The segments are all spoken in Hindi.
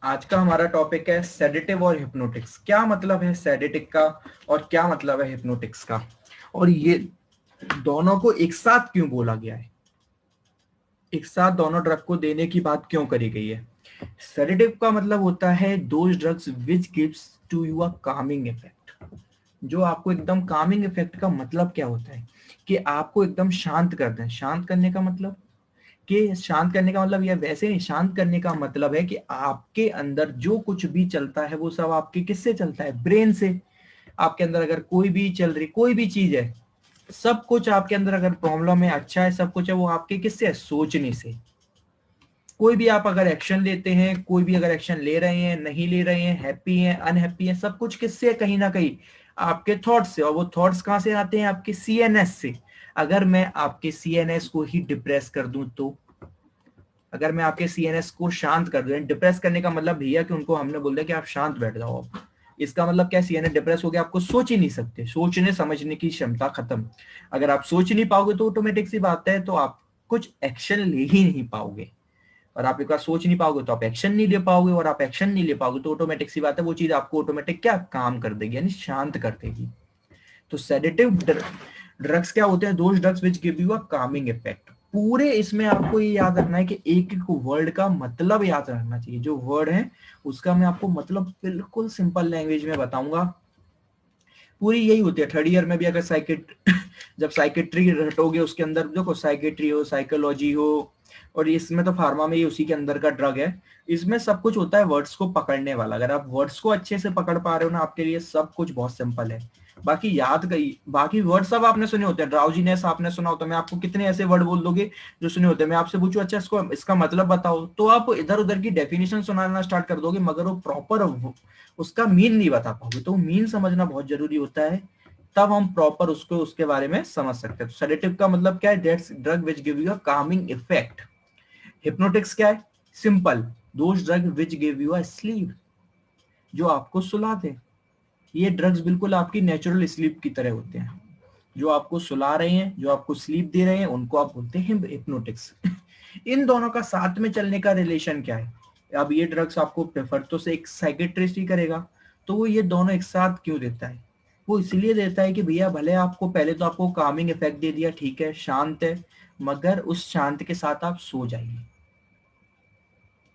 आज का हमारा टॉपिक है सेडेटिव और हिप्नोटिक्स। क्या मतलब है सेडेटिव का और क्या मतलब है हिप्नोटिक्स का, और ये दोनों को एक साथ क्यों बोला गया है, एक साथ दोनों ड्रग को देने की बात क्यों करी गई है। सेडेटिव का मतलब होता है those drugs which gives to you a calming effect. जो आपको एकदम कामिंग इफेक्ट का मतलब क्या होता है कि आपको एकदम शांत कर दें। शांत करने का मतलब कि शांत करने का मतलब यह वैसे नहीं, शांत करने का मतलब है कि आपके अंदर जो कुछ भी चलता है वो सब आपके किससे चलता है, ब्रेन से। आपके अंदर अगर कोई भी चल रही कोई भी चीज है, सब कुछ आपके अंदर अगर प्रॉब्लम है, अच्छा है, सब कुछ है, वो आपके किससे है, सोचने से। कोई भी आप अगर एक्शन लेते हैं, कोई भी अगर एक्शन ले रहे हैं, नहीं ले रहे हैं, हैप्पी हैं, अनहैप्पी हैं, सब कुछ किससे है, कहीं ना कहीं आपके थॉट्स से। और वो थॉट्स कहाँ से आते हैं, आपके सीएनएस से। अगर मैं आपके सीएनएस को ही डिप्रेस कर दूं तो, अगर मैं आपके सीएनएस को शांत कर दूं, डिप्रेस करने का मतलब भैया कि उनको हमने बोल दिया कि आप शांत बैठ जाओ। इसका मतलब क्या, सीएनएस डिप्रेस हो गया, आपको सोच ही नहीं सकते, सोचने समझने की क्षमता खत्म। अगर आप सोच नहीं पाओगे तो ऑटोमेटिक सी बात है, तो आप कुछ एक्शन ले ही नहीं पाओगे। और आप एक बार सोच नहीं पाओगे तो आप एक्शन नहीं ले पाओगे, और आप एक्शन नहीं ले पाओगे तो ऑटोमेटिक सी बात है, वो चीज आपको ऑटोमेटिक क्या काम कर देगी, यानी शांत कर देगी। तो सेडेटिव ड्रग्स क्या होते हैं, those drugs which give you a calming effect. पूरे इसमें आपको ये याद रखना है कि एक एक वर्ड का मतलब याद रखना चाहिए। जो वर्ड है उसका मैं आपको मतलब बिल्कुल सिंपल लैंग्वेज में बताऊंगा। पूरी यही होती है थर्ड ईयर में भी, अगर जब साइकेट्री रटोगे उसके अंदर देखो, साइकेट्री हो, साइकोलॉजी हो, और इसमें तो फार्मा में ही उसी के अंदर का ड्रग है। इसमें सब कुछ होता है वर्ड्स को पकड़ने वाला। अगर आप वर्ड्स को अच्छे से पकड़ पा रहे हो ना, आपके लिए सब कुछ बहुत सिंपल है। बाकी याद गई, बाकी वर्ड सब आपने सुने होते हैं। ड्राउजीनेस आपने सुना होता है, मैं आपको कितने ऐसे वर्ड बोल दोगे जो सुने होते हैं। मैं आपसे पूछूं अच्छा इसको इसका मतलब बताओ, तो आप इधर उधर की डेफिनेशन सुनाना स्टार्ट कर दोगे, मगर वो प्रॉपर उसका मीन नहीं बता पाओगे। तो मीन समझना बहुत जरूरी होता है, तब हम प्रॉपर उसको उसके बारे में समझ सकते हैं। तो सेडेटिव का मतलब क्या है, that's drug which give you a calming effect. Hypnotics क्या है, simple, those drug which give you a slip, जो आपको सुला दे। ये ड्रग्स बिल्कुल आपकी नेचुरल स्लीप की तरह होते हैं। जो आपको सुला रहे हैं, जो आपको स्लीप दे रहे हैं, उनको आप बोलते हैं हिप्नोटिक्स। इन दोनों का साथ में चलने का रिलेशन क्या है। अब ये ड्रग्स आपको प्रेफर तो से एक साइकेट्रिस्ट ही करेगा, तो वो ये दोनों एक साथ क्यों देता है, वो इसलिए देता है कि भैया भले आपको पहले तो आपको कामिंग इफेक्ट दे दिया, ठीक है, शांत है, मगर उस शांत के साथ आप सो जाइए।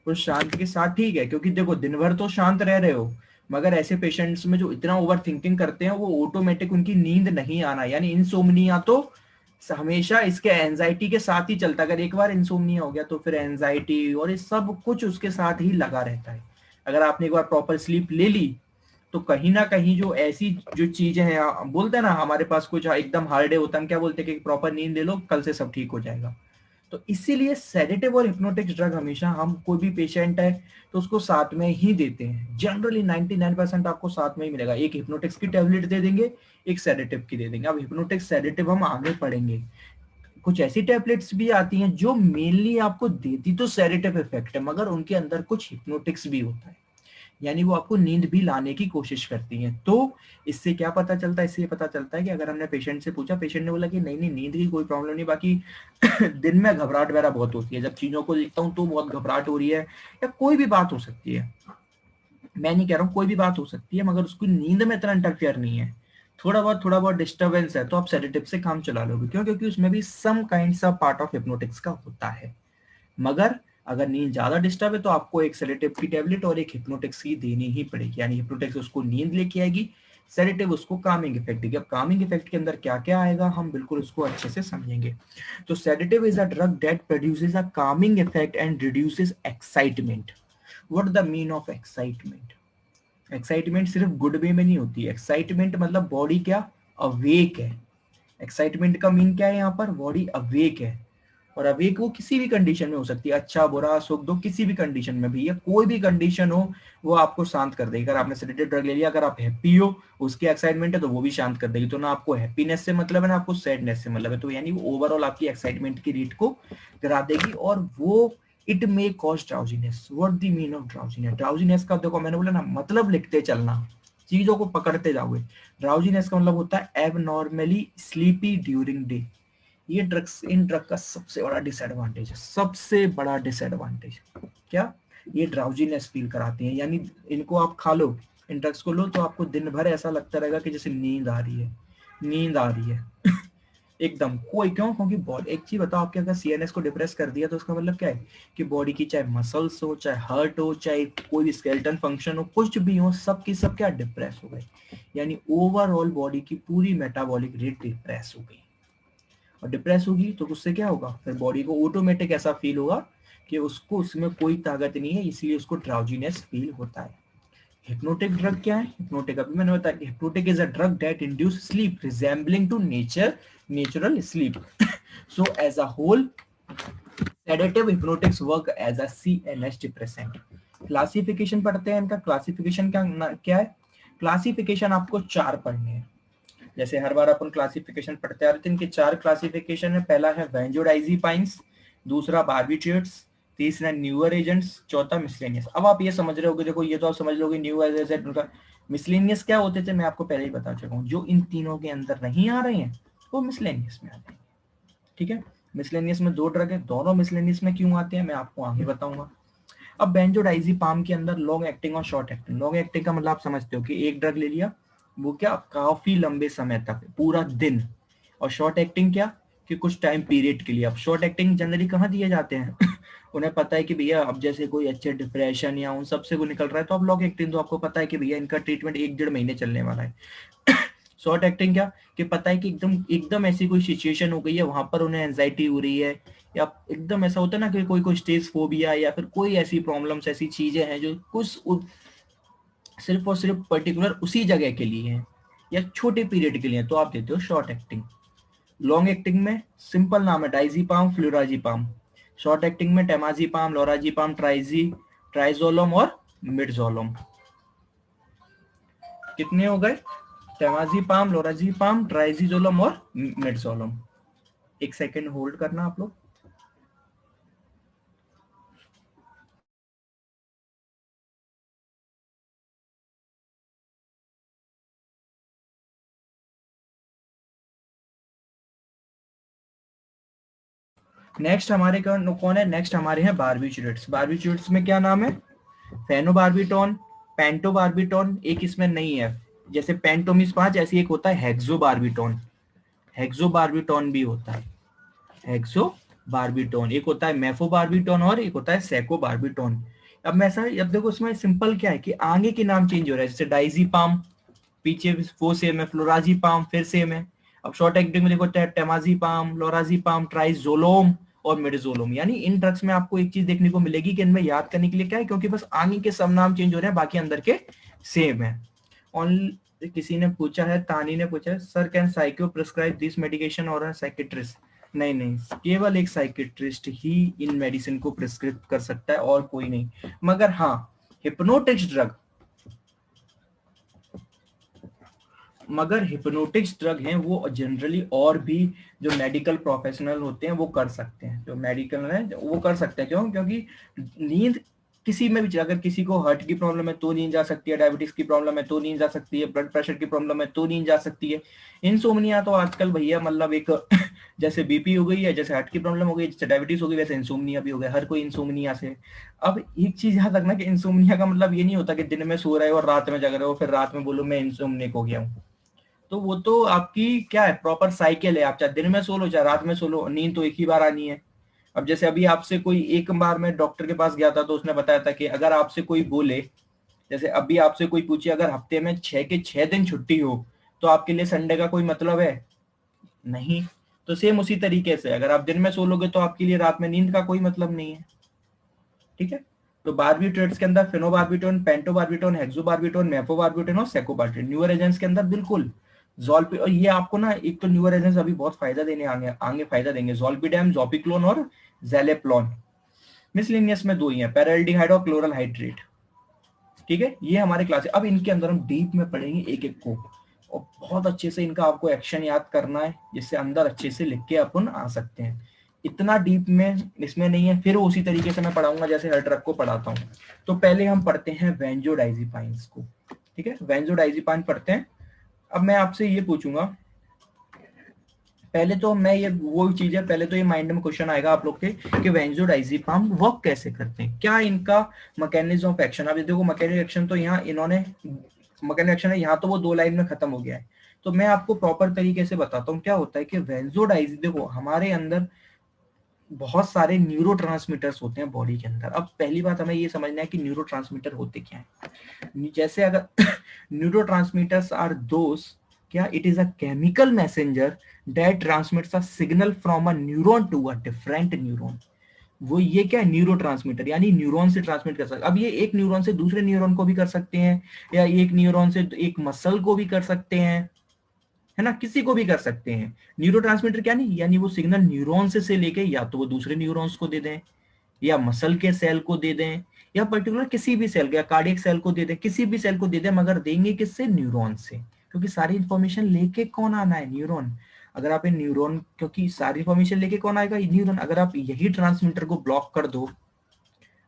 उस शांत के साथ ठीक है, क्योंकि देखो दिन भर तो शांत रह रहे हो, मगर ऐसे पेशेंट्स में जो इतना ओवर थिंकिंग करते हैं, वो ऑटोमेटिक उनकी नींद नहीं आना, यानी इंसोम्निया तो हमेशा इसके एंजाइटी के साथ ही चलता है। अगर एक बार इंसोम्निया हो गया तो फिर एंजाइटी और ये सब कुछ उसके साथ ही लगा रहता है। अगर आपने एक बार प्रॉपर स्लीप ले ली, तो कहीं ना कहीं जो ऐसी जो चीजें हैं, बोलते हैं ना हमारे पास कुछ एकदम हार्ड डे होता है, हम क्या बोलते हैं कि प्रॉपर नींद ले लो, कल से सब ठीक हो जाएगा। तो इसीलिए सेडेटिव और हिप्नोटिक्स ड्रग हमेशा हम कोई भी पेशेंट है तो उसको साथ में ही देते हैं। जनरली 99% आपको साथ में ही मिलेगा। एक हिप्नोटिक्स की टेबलेट दे देंगे, एक सेडेटिव की दे देंगे। अब हिप्नोटिक्स सेडेटिव हम आगे पढ़ेंगे। कुछ ऐसी टेबलेट्स भी आती हैं जो मेनली आपको देती तो सेडेटिव इफेक्ट है, मगर उनके अंदर कुछ हिप्नोटिक्स भी होता है, यानी वो आपको नींद भी लाने की कोशिश करती हैं। तो इससे क्या पता चलता है, इससे पता चलता है कि अगर हमने पेशेंट से पूछा, पेशेंट ने बोला कि नहीं नहीं नींद की कोई प्रॉब्लम नहीं, बाकी दिन में घबराहट वगैरह बहुत होती है, जब चीजों को देखता हूँ तो बहुत घबराहट हो रही है, या कोई भी बात हो सकती है। मैं नहीं कह रहा हूँ, कोई भी बात हो सकती है, मगर उसकी नींद में इतना इंटरफेयर नहीं है, थोड़ा बहुत डिस्टर्बेंस है, तो आप सेडेटिव से काम चला लोगे। क्यों, क्योंकि उसमें भी some kind of part of hypnotics का होता है। मगर अगर नींद ज्यादा डिस्टर्ब है तो आपको एक सेडेटिव की टेबलेट और एक हिप्नोटिक्स की देनी ही पड़ेगी। यानी हिप्नोटिक्स उसको नींद लेके आएगी, सेडेटिव उसको कामिंग इफेक्ट देगी। अब कामिंग इफेक्ट के अंदर क्या क्या आएगा हम बिल्कुल उसको अच्छे से समझेंगे। तो sedative is a drug that produces a calming effect and reduces excitement. What the mean of excitement, excitement सिर्फ गुड वे में नहीं होती है। एक्साइटमेंट मतलब बॉडी क्या, अवेक है। एक्साइटमेंट का मीन क्या है, यहाँ पर बॉडी अवेक है। और अवेक वो किसी भी कंडीशन में हो सकती है, अच्छा बुरा सुख दुख, किसी भी कंडीशन में भैया, कोई भी कंडीशन हो वो आपको शांत कर देगी। अगर आपने सेडेटिव ड्रग ले लिया, अगर आप हैप्पी हो, उसकी एक्साइटमेंट है, तो वो भी शांत कर देगी। तो ना आपको हैप्पीनेस से मतलब है ना आपको सैडनेस से मतलब है, तो यानी वो ओवरऑल आपकी एक्साइटमेंट की रेट को गिरा देगी। और वो it may cause drowsiness. What the mean of drowsiness, drowsiness का देखो मैंने बोला ना, मतलब लिखते चलना, चीजों को पकड़ते जाओगे। ड्राउजीनेस का मतलब होता है एबनॉर्मली स्लीपी ड्यूरिंग डे। ये ड्रग्स, इन ड्रग का सबसे बड़ा डिसएडवांटेज है, सबसे बड़ा डिसएडवांटेज क्या, ये ड्राउजीनेस फील कराती हैं, यानी इनको आप खा लो, इन ड्रग्स को लो तो आपको दिन भर ऐसा लगता रहेगा कि जैसे नींद आ रही है, नींद आ रही है एकदम। कोई क्यों? क्योंकि बॉडी, एक चीज बताओ, आपके अगर सीएनएस को डिप्रेस कर दिया तो उसका मतलब क्या है कि बॉडी की चाहे मसल्स हो, चाहे हार्ट हो, चाहे कोई भी स्केलेटन फंक्शन हो, कुछ भी हो, सब की सब क्या डिप्रेस हो गए, यानी ओवरऑल बॉडी की पूरी मेटाबॉलिक रेट डिप्रेस हो गई। और डिप्रेस होगी तो उससे क्या होगा, फिर बॉडी को ऑटोमेटिक ऐसा फील होगा कि उसको उसमें कोई ताकत नहीं है, इसलिए उसको ड्राउजीनेस फील होता है। हिप्नोटिक ड्रग क्या है? हिप्नोटिक अभी मैंने बताया कि hypnotic is a drug that induce sleep resembling to natural sleep. So as a whole sedative hypnotics work as a CNS depressant. Classification पढ़ते हैं इनका। क्लासिफिकेशन क्या है? क्लासिफिकेशन आपको 4 पढ़ने हैं। जैसे हर बार अपन क्लासिफिकेशन पढ़ते आ रहे थे, इनके 4 क्लासिफिकेशन है। पहला है बेंजोडाइजीपाइन्स, दूसरा बार्बिट्रेट्स, तीसरा न्यूअर एजेंट्स, चौथा मिसलेनियस। अब आप ये समझ रहे होगे, देखो ये तो आप समझ लोगे न्यूअर एजेंट उनका। मिसलेनियस क्या होते थे मैं आपको पहले ही बता चुका हूँ, जो इन तीनों के अंदर नहीं आ रहे हैं वो मिसलेनियस में आते हैं। ठीक है, मिसलेनियस में 2 ड्रग है, दोनों मिसलेनियस में क्यों आते हैं मैं आपको आगे बताऊंगा। अब बेंजोडाइजीपाम के अंदर लॉन्ग एक्टिंग और शॉर्ट एक्टिंग। लॉन्ग एक्टिंग का मतलब आप समझते हो कि एक ड्रग ले लिया, वो क्या काफी लंबे समय तक, पूरा दिन। और शॉर्ट एक्टिंग क्या, कि कुछ टाइम पीरियड के लिए। अब शॉर्ट एक्टिंग जनरली कहाँ दिए जाते हैं उन्हें पता है कि भैया अब जैसे कोई अच्छे डिप्रेशन या उन सबसे को निकल रहा है तो अब लॉन्ग एक्टिंग, तो आपको पता है कि भैया इनका ट्रीटमेंट 1-1.5 महीने चलने वाला है। शॉर्ट एक्टिंग क्या, कि पता है कि एकदम एकदम ऐसी कोई सिचुएशन हो गई है, वहां पर उन्हें एंजाइटी हो रही है, या एकदम ऐसा होता है ना कि कोई कोई स्टेज फोबिया या फिर कोई ऐसी प्रॉब्लम्स, ऐसी चीजें हैं जो कुछ सिर्फ और सिर्फ पर्टिकुलर उसी जगह के लिए है या छोटे पीरियड के लिए, तो आप देते हो शॉर्ट एक्टिंग। लॉन्ग एक्टिंग में सिंपल नाम है डाइजीपाम, फ्लोराजीपाम। शॉर्ट एक्टिंग में टेमाजीपाम, लोराजीपाम, ट्राइजोलोम और मिडजोलोम। कितने हो गए? टेमाजीपाम, लोराजीपाम, ट्राइजीजोलम और मिडजोलम। एक सेकंड होल्ड करना आप लोग। नेक्स्ट हमारे कौन है? नेक्स्ट हमारे हैं बारबीट्यूरेट्स। बारबीट्यूरेट्स में क्या नाम है? फेनोबार्बिटोन, पेंटोबार्बिटोन। एक इसमें नहीं है, जैसे पेंटोमिस 5 ऐसी एक होता है हेक्सोबार्बिटोन। हेक्सोबार्बिटोन भी होता है, हेक्सोबार्बिटोन। एक होता है मेफोबार्बिटोन और एक होता है सेकोबार्बिटोन। अब मैं ऐसा, अब देखो इसमें सिंपल क्या है कि आगे के नाम चेंज हो रहा है, जैसे डाइजीपाम, पीछे वो सेम है, फ्लोराजीपाम फिर सेम है। अब शॉर्ट एक्टिंग में देखो टेमाजीपाम, लोराजीपाम, ट्राइजोलोम और मिडजोलोम। यानी इन ड्रग्स में आपको एक चीज देखने को मिलेगी कि इनमें याद करने के लिए क्या है, क्योंकि बस आगे के सब नाम चेंज हो रहे हैं, बाकी अंदर के सेम है। ऑनली किसी ने पूछा है, तानी ने पूछा है, sir can psycho prescribe this medication और साइकेट्रिस्ट? नहीं नहीं, केवल एक साइकेट्रिस्ट ही इन मेडिसिन को प्रिस्क्राइब कर सकता है और कोई नहीं। मगर हाँ, हिप्नोटिक्स ड्रग, मगर हिप्नोटिक्स ड्रग हैं वो जनरली और भी जो मेडिकल प्रोफेशनल होते हैं वो कर सकते हैं। जो मेडिकल है वो कर सकते हैं, क्यों? क्योंकि नींद किसी में भी, अगर किसी को हार्ट की प्रॉब्लम है तो नींद जा सकती है, डायबिटीज की प्रॉब्लम है तो नींद जा सकती है, ब्लड प्रेशर की प्रॉब्लम है तो नींद जा सकती है। इंसोम्निया तो आजकल भैया मतलब एक जैसे बीपी हो गई है, जैसे हार्ट की प्रॉब्लम हो गई, जैसे डायबिटीज हो गई, वैसे इंसोम्निया भी हो गया, हर कोई इंसोम्निया से। अब एक चीज याद रखना कि इंसोम्निया का मतलब ये नहीं होता कि दिन में सो रहे हो और रात में जग रहे हो, फिर रात में बोलो मैं इंसोम्निक हो गया हूँ। तो वो तो आपकी क्या है, प्रॉपर साइकिल है। आप चाहे दिन में सो लो चाहे रात में सो लो, नींद तो एक ही बार आनी है। अब जैसे अभी आपसे कोई, एक बार मैं डॉक्टर के पास गया था तो उसने बताया था कि अगर आपसे कोई बोले, जैसे अभी आपसे कोई पूछे अगर हफ्ते में 6 के 6 दिन छुट्टी हो तो आपके लिए संडे का कोई मतलब है? नहीं। तो सेम उसी तरीके से अगर आप दिन में सो लोगे तो आपके लिए रात में नींद का कोई मतलब नहीं है। ठीक है, तो बार्बिट्रेट्स के अंदर फेनोबार्बिटोन, पेंटोबार्बिटोन, हेक्सोबार्बिटोन, मेफोबार्बिटोन और सेकोबार्बिटोन। न्यूअर एजेंट्स के अंदर बिल्कुल जोल्पी, और ये आपको ना एक तो न्यूअर एजेंट्स अभी बहुत फायदा देने आगे आगे फायदा देंगे, जोल्पिडेम, जोपिक्लोन और जेलेप्लोन। मिसलिनियस में 2 ही है, पैराल्डिहाइड और क्लोरल हाइड्रेट। ठीक है, ये हमारे क्लास है। अब इनके अंदर हम डीप में पढ़ेंगे एक एक को, और बहुत अच्छे से इनका आपको एक्शन याद करना है, जिससे अंदर अच्छे से लिख के अपन आ सकते हैं। इतना डीप में इसमें नहीं है, फिर उसी तरीके से मैं पढ़ाऊंगा जैसे हर ड्रग को पढ़ाता हूँ। तो पहले हम पढ़ते हैं बेंजोडाइजीपाइंस को। ठीक है, बेंजोडाइजीपाइन पढ़ते हैं। अब मैं आपसे ये पूछूंगा पहले तो मैं ये वो चीज है, पहले तो ये माइंड में क्वेश्चन आएगा आप लोग के कि बेंजोडाइजीपाम वर्क कैसे करते हैं, क्या इनका मैकेनिज्म ऑफ एक्शन। अब ये देखो मैकेनिक एक्शन तो यहाँ इन्होंने मैकेनिक एक्शन है, यहाँ तो वो 2 लाइन में खत्म हो गया है। तो मैं आपको प्रॉपर तरीके से बताता हूँ क्या होता है कि बेंजोडाइज, देखो हमारे अंदर बहुत सारे न्यूरोट्रांसमीटर्स होते हैं बॉडी के अंदर। अब पहली बात हमें ये समझना है कि न्यूरोट्रांसमीटर होते क्या है। जैसे अगर न्यूरोट्रांसमीटर्स आर दोस, क्या it is a chemical messenger that transmits a signal from a neuron to a different neuron. वो ये क्या है, न्यूरोट्रांसमीटर, यानी न्यूरॉन से ट्रांसमिट कर सकते। अब ये एक न्यूरॉन से दूसरे न्यूरॉन को भी कर सकते हैं, या एक न्यूरॉन से एक मसल को भी कर सकते हैं, है ना, किसी को भी कर सकते हैं। न्यूरोट्रांसमीटर क्या नहीं, यानी वो सिग्नल न्यूरॉन से लेके या तो वो दूसरे न्यूरॉन्स को दे दें, या मसल के सेल को दे दें, या पर्टिकुलर किसी भी सेल या कार्डियक सेल को दे दें, किसी भी सेल को दे दें, मगर देंगे किससे, न्यूरॉन से। क्योंकि सारी इंफॉर्मेशन लेके कौन आना है, न्यूरॉन। अगर आप न्यूरॉन, क्योंकि सारी इंफॉर्मेशन लेके कौन आएगा, न्यूरॉन। अगर आप यही ट्रांसमीटर को ब्लॉक कर दो,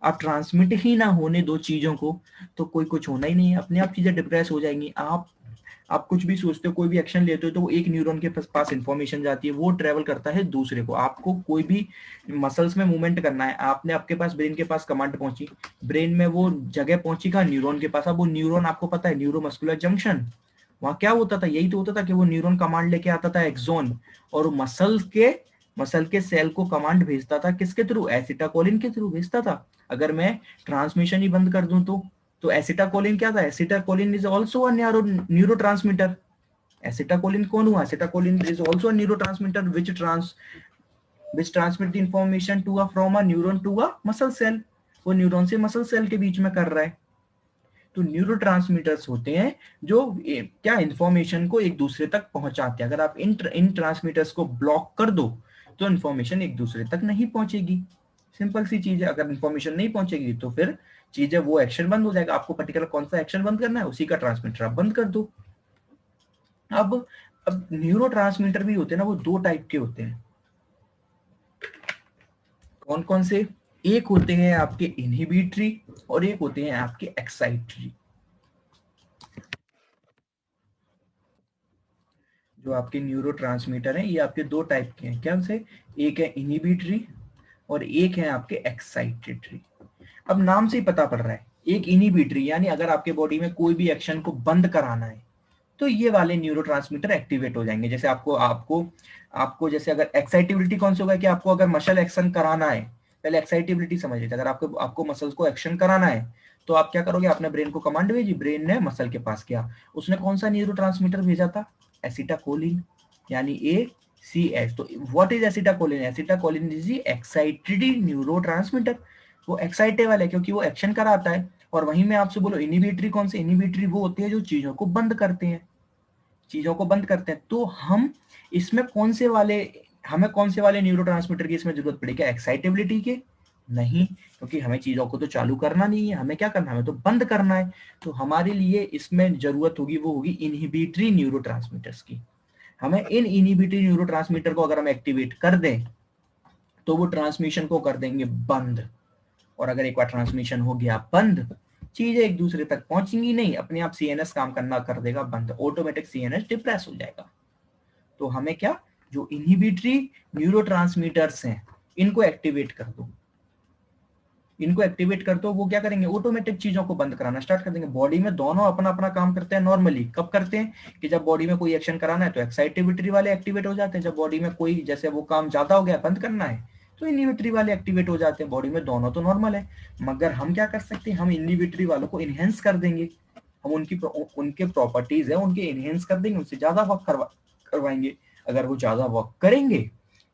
आप ट्रांसमिट ही ना होने दो चीजों को, तो कोई कुछ होना ही नहीं है, अपने आप चीजें डिप्रेस हो जाएंगी। आप कुछ भी सोचते हो, कोई भी एक्शन लेते हो, तो वो एक न्यूरॉन के पास इंफॉर्मेशन जाती है, वो ट्रेवल करता है दूसरे को। आपको कोई भी मसल्स में मूवमेंट करना है, आपने आपके पास ब्रेन के पास कमांड पहुंची, ब्रेन में वो जगह पहुंची का न्यूरॉन के पास। अब वो न्यूरॉन आपको पता है न्यूरोमस्कुलर जंक्शन, वहां क्या होता था, यही तो होता था कि वो न्यूरॉन कमांड लेके आता था एक्सोन, और मसल के सेल को कमांड भेजता था किसके थ्रू, एसिटाकोलिन के थ्रू भेजता था। अगर मैं ट्रांसमिशन ही बंद कर दूं तो एसिटाकोलिन क्या था, acetylcholine is also a neurotransmitter. Acetylcholine कौन हुआ, acetylcholine is also a neurotransmitter which transmit the information to a from a neuron to a muscle cell। वो न्यूरॉन से मसल सेल के बीच में कर रहा है। तो न्यूरोट्रांसमीटर्स होते हैं जो क्या इंफॉर्मेशन को एक दूसरे तक पहुंचाते हैं। अगर आप इन ट्रांसमीटर्स को ब्लॉक कर दो तो इंफॉर्मेशन एक दूसरे तक नहीं पहुंचेगी। सिंपल सी चीज है, अगर इंफॉर्मेशन नहीं पहुंचेगी तो फिर चीजें, वो एक्शन बंद हो जाएगा। आपको पर्टिकुलर कौन सा एक्शन बंद करना है, उसी का ट्रांसमीटर आप बंद कर दो। अब अब न्यूरोट्रांसमीटर भी होते हैं ना, वो 2 टाइप के होते हैं। कौन कौन से, एक होते हैं आपके इनहिबिटरी और एक होते हैं आपके एक्साइटरी। जो आपके न्यूरोट्रांसमीटर हैं ये आपके 2 टाइप के हैं, क्या से, एक है इनहिबिटरी और एक है आपके एक्साइटेटरी। अब नाम से ही पता पड़ रहा है, एक इनहिबिटरी यानी अगर आपके बॉडी में कोई भी एक्शन को बंद कराना है तो ये वाले न्यूरोट्रांसमीटर एक्टिवेट हो जाएंगे। जैसे आपको आपको आपको जैसे अगर एक्साइटेबिलिटी कौन सा होगा, कि आपको अगर मसल एक्शन कराना है, पहले एक्साइटेबिलिटी समझ लीजिए। अगर आपको मसल्स को एक्शन कराना है तो आप क्या करोगे, आपने ब्रेन को कमांड भेजी, ब्रेन ने मसल के पास किया, उसने कौन सा न्यूरोट्रांसमीटर भेजा था, एसिटाकोलिन, यानी ACH। तो what is acetylcholine, acetylcholine is the excited neurotransmitter. वो एक्साइटेबल है क्योंकि वो एक्शन कराता है। और वहीं में आपसे बोलो इनहिबिटरी कौन से, इनहिबिटरी वो होती है जो चीजों को बंद करते हैं, चीजों को बंद करते हैं। तो हम इसमें कौन से वाले, हमें कौन से वाले न्यूरोट्रांसमीटर की इसमें जरूरत पड़ेगी, एक्साइटेबिलिटी के नहीं, क्योंकि हमें चीजों को तो चालू करना नहीं है, हमें क्या करना है, हमें तो बंद करना है। तो हमारे लिए इसमें जरूरत होगी, वो होगी इनहिबिटरी न्यूरोट्रांसमीटर्स की। हमें इन इनहिबिटरी न्यूरोट्रांसमीटर को अगर हम एक्टिवेट कर दें तो वो ट्रांसमिशन को कर देंगे बंद। और अगर एक बार ट्रांसमिशन हो गया बंद, चीजें एक दूसरे तक पहुंचेंगी नहीं, अपने आप CNS काम करना कर देगा बंद, ऑटोमेटिक CNS डिप्रेस हो जाएगा। तो हमें क्या, जो इनहिबिटरी न्यूरोट्रांसमीटर्स हैं इनको एक्टिवेट कर दो, इनको एक्टिवेट कर दो। वो क्या करेंगे, ऑटोमेटिक चीजों को बंद कराना स्टार्ट कर देंगे। बॉडी में दोनों अपना अपना काम करते हैं नॉर्मली। कब करते हैं, कि जब बॉडी में कोई एक्शन कराना है तो एक्साइटेबिलिटी वाले एक्टिवेट हो जाते हैं, जब बॉडी में कोई जैसे वो काम ज्यादा हो गया बंद करना है तो इनहिबिटरी वाले एक्टिवेट हो जाते हैं। बॉडी में दोनों तो नॉर्मल है, मगर हम क्या कर सकते हैं, हम इनहिबिटरी वालों को इनहेंस कर देंगे। हम उनके प्रॉपर्टीज है उनके इनहेंस कर देंगे, उनसे ज्यादा वर्क करवाएंगे। अगर वो ज्यादा वर्क करेंगे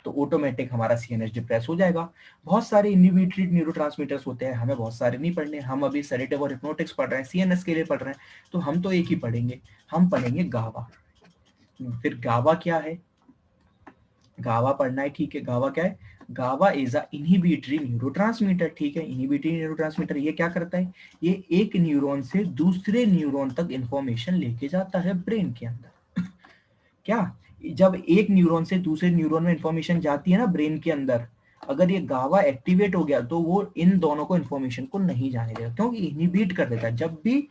तो ऑटोमेटिक हमारा CNS डिप्रेस हो जाएगा। बहुत सारे इनहिबिटरी न्यूरोट्रांसमीटर्स होते हैं, हमें बहुत सारे नहीं पढ़ने, हम अभी सेडेटिव और हिप्नोटिक्स पढ़ रहे हैं, CNS के लिए पढ़ रहे हैं, तो हम तो एक ही पढ़ेंगे, हम पढ़ेंगे गावा। फिर गावा क्या है, गावा पढ़ना है, ठीक है। गावा क्या है, गावा इज अ इनहिबिटरी न्यूरोट्रांसमीटर, ठीक है। इनहिबिटरी न्यूरोट्रांसमीटर ये क्या करता है, ये एक न्यूरॉन से दूसरे न्यूरॉन तक इंफॉर्मेशन लेके जाता है ब्रेन के अंदर। क्या, जब एक न्यूरॉन से दूसरे न्यूरॉन में इंफॉर्मेशन जाती है ना ब्रेन के अंदर, अगर ये गावा एक्टिवेट हो गया तो वो इन दोनों को इंफॉर्मेशन को नहीं जाने देगा, क्योंकि इनहिबिट कर देता है। जब भी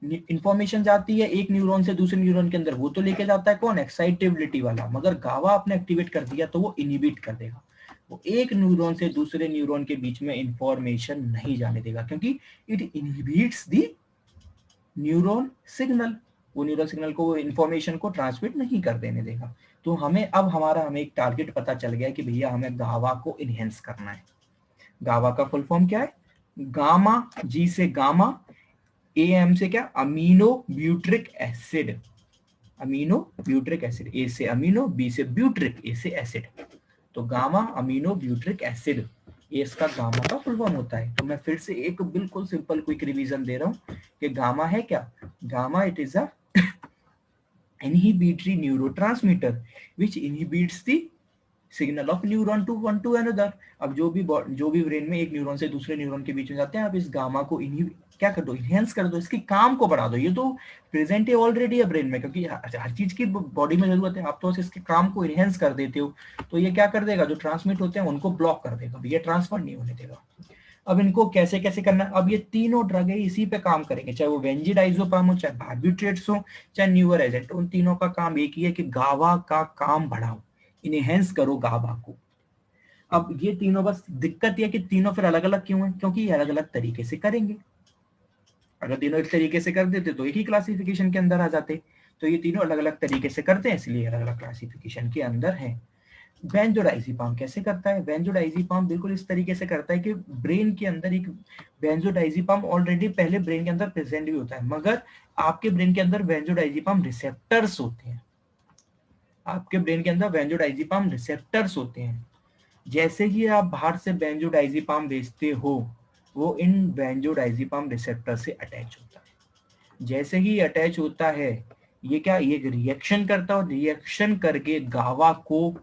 इंफॉर्मेशन जाती है एक न्यूरॉन से दूसरे न्यूरॉन के अंदर, वो तो लेके जाता है कौन, एक्साइटेबिलिटी वाला, मगर गावा आपने एक्टिवेट कर दिया तो वो इनहिबिट कर देगा, वो एक न्यूरॉन से दूसरे न्यूरॉन के बीच में इंफॉर्मेशन नहीं जाने देगा, क्योंकि it inhibits the neuron signal, वो न्यूरल सिग्नल को, वो इंफॉर्मेशन को ट्रांसमिट नहीं कर देने देगा। तो हमें अब हमें एक टारगेट पता चल गया कि भैया हमें गावा को इनहेंस करना है। गावा का फुल फॉर्म क्या है, गामा, जी से गामा, एएम से क्या, amino butyric acid, amino butyric acid, A से अमीनो, बी से ब्यूट्रिक, ए से एसिड, तो गामा अमीनो ब्यूट्रिक एसिड, ये इसका गामा का फुल फॉर्म होता है। तो मैं फिर से एक बिल्कुल सिंपल क्विक रिवीजन दे रहा हूं कि गामा है क्या, gamma it is a inhibitory neurotransmitter which inhibits the signal of neuron to one to another. अब जो भी ब्रेन में एक न्यूरॉन से दूसरे न्यूरॉन के बीच में जाते हैं, आप इस गामा को क्या कर दो, इनहेंस कर दो, इसके काम को बढ़ा दो। ये तो प्रेजेंट है ऑलरेडी है ब्रेन में, क्योंकि हर चीज की बॉडी में जरूरत है, आप तो इसके काम को इनहेंस कर देते हो, तो ये क्या कर देगा, जो ट्रांसमिट होते हैं उनको ब्लॉक कर देगा, ये ट्रांसफर नहीं होने देगा। अब इनको कैसे कैसे करना है, अब ये तीनों ड्रग है इसी पे काम करेंगे, चाहे वो वेंजिडाइजोपाम हो, चाहे बार्बिट्रेट्स हो, चाहे न्यूअर एजेंट, उन तीनों का काम एक ही है कि गावा का काम बढ़ाओ, इनहेंस करो गावा को। अब ये तीनों, बस दिक्कत ये कि तीनों फिर अलग अलग क्यों है, क्योंकि ये अलग अलग तरीके से करेंगे। अगर तीनों एक तरीके से कर देते तो एक ही क्लासिफिकेशन के अंदर आ जाते, तो ये तीनों अलग अलग तरीके से करते हैं, इसलिए अलग अलग क्लासिफिकेशन के अंदर है। बेंजोडाइजिपाम कैसे करता है, बेंजोडाइजिपाम बिल्कुल इस तरीके से करता है कि ब्रेन के अंदर एक बेंजोडाइजिपाम ऑलरेडी पहले ब्रेन के अंदर प्रेजेंट भी होता है, मगर आपके ब्रेन के अंदर बेंजोडाइजिपाम रिसेप्टर्स होते हैं, आपके ब्रेन के अंदर बेंजोडाइजिपाम रिसेप्टर्स होते हैं। जैसे ही आप बाहर से बेंजोडाइजिपाम भेजते हो, वो इन बेंजोडाइजिपाम रिसेप्टर से अटैच होता है। जैसे ही अटैच होता है, ये क्या, ये रिएक्शन करता है, और रिएक्शन करके गावा को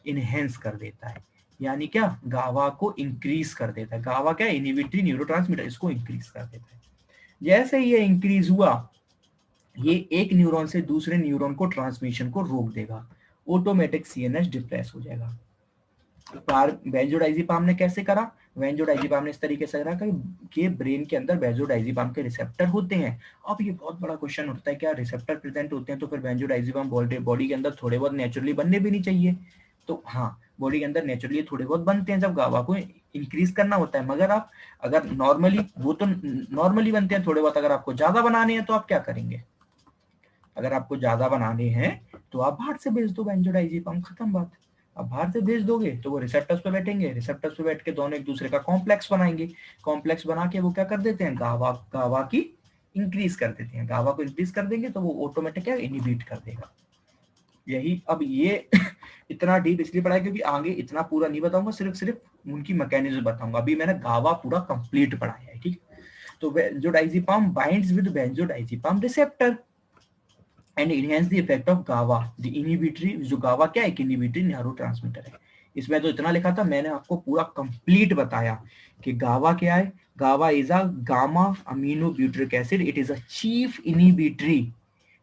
इनहेंस कर देता है, यानी क्या, गावा को इंक्रीज कर देता है। गावा क्या, इनहिबिटरी न्यूरोट्रांसमीटर, इसको इंक्रीज कर देता है। जैसे ही ये इंक्रीज हुआ, ये एक न्यूरॉन से दूसरे न्यूरॉन को ट्रांसमिशन को रोक देगा, ऑटोमेटिक सीएनएस डिप्रेस हो जाएगा। बेंजोडाइजिपाम ने कैसे करा, बेंजोडाइजिपाम ने इस तरीके से करा कि ब्रेन के अंदर बेंजोडाइजिपाम के रिसेप्टर होते हैं। अब ये बहुत बड़ा क्वेश्चन उठता है, क्या रिसेप्टर प्रेजेंट होते हैं तो फिर बेंजोडाइजिपाम बॉडी के अंदर थोड़े बहुत नेचुरली बनने भी नहीं चाहिए, तो हाँ, बॉडी के अंदर नेचुरली थोड़े बहुत बनते हैं जब गावा को इंक्रीज करना होता है, मगर आप अगर नॉर्मली, वो तो नॉर्मली बनते हैं थोड़े बहुत, अगर आपको ज्यादा बनाने हैं तो आप क्या करेंगे, अगर आपको ज्यादा बनाने हैं तो आप बाहर से भेज दो बेंजोडाइजिपाम, खत्म बात। अब बाहर से भेज दोगे तो वो रिसेप्टर्स पे बैठेंगे, रिसेप्टर्स पे बैठ के दोनों एक दूसरे का कॉम्प्लेक्स बनाएंगे, कॉम्प्लेक्स बना के वो क्या कर देते हैं, गावा की इंक्रीज कर देते हैं। गावा को इंक्रीज कर देंगे तो वो ऑटोमेटिक क्या, इनहिबिट कर देगा। यही, अब ये इतना डीप इसलिए पढ़ा है क्योंकि आगे इतना पूरा नहीं बताऊंगा, सिर्फ उनकी मैकेनिज्म बताऊंगा। अभी मैंने गावा पूरा कंप्लीट पढ़ाया है, ठीक। तो benzodiazepine binds with benzodiazepine receptor and enhance the effect of गावा, द इनहिबिटरी, जो गावा क्या है, एक इनहिबिटरी न्यूरोट्रांसमीटर है। इसमें तो इतना लिखा था, मैंने आपको पूरा कंप्लीट बताया कि गावा क्या है। गावा is a gamma amino butyric acid, it is a chief inhibitory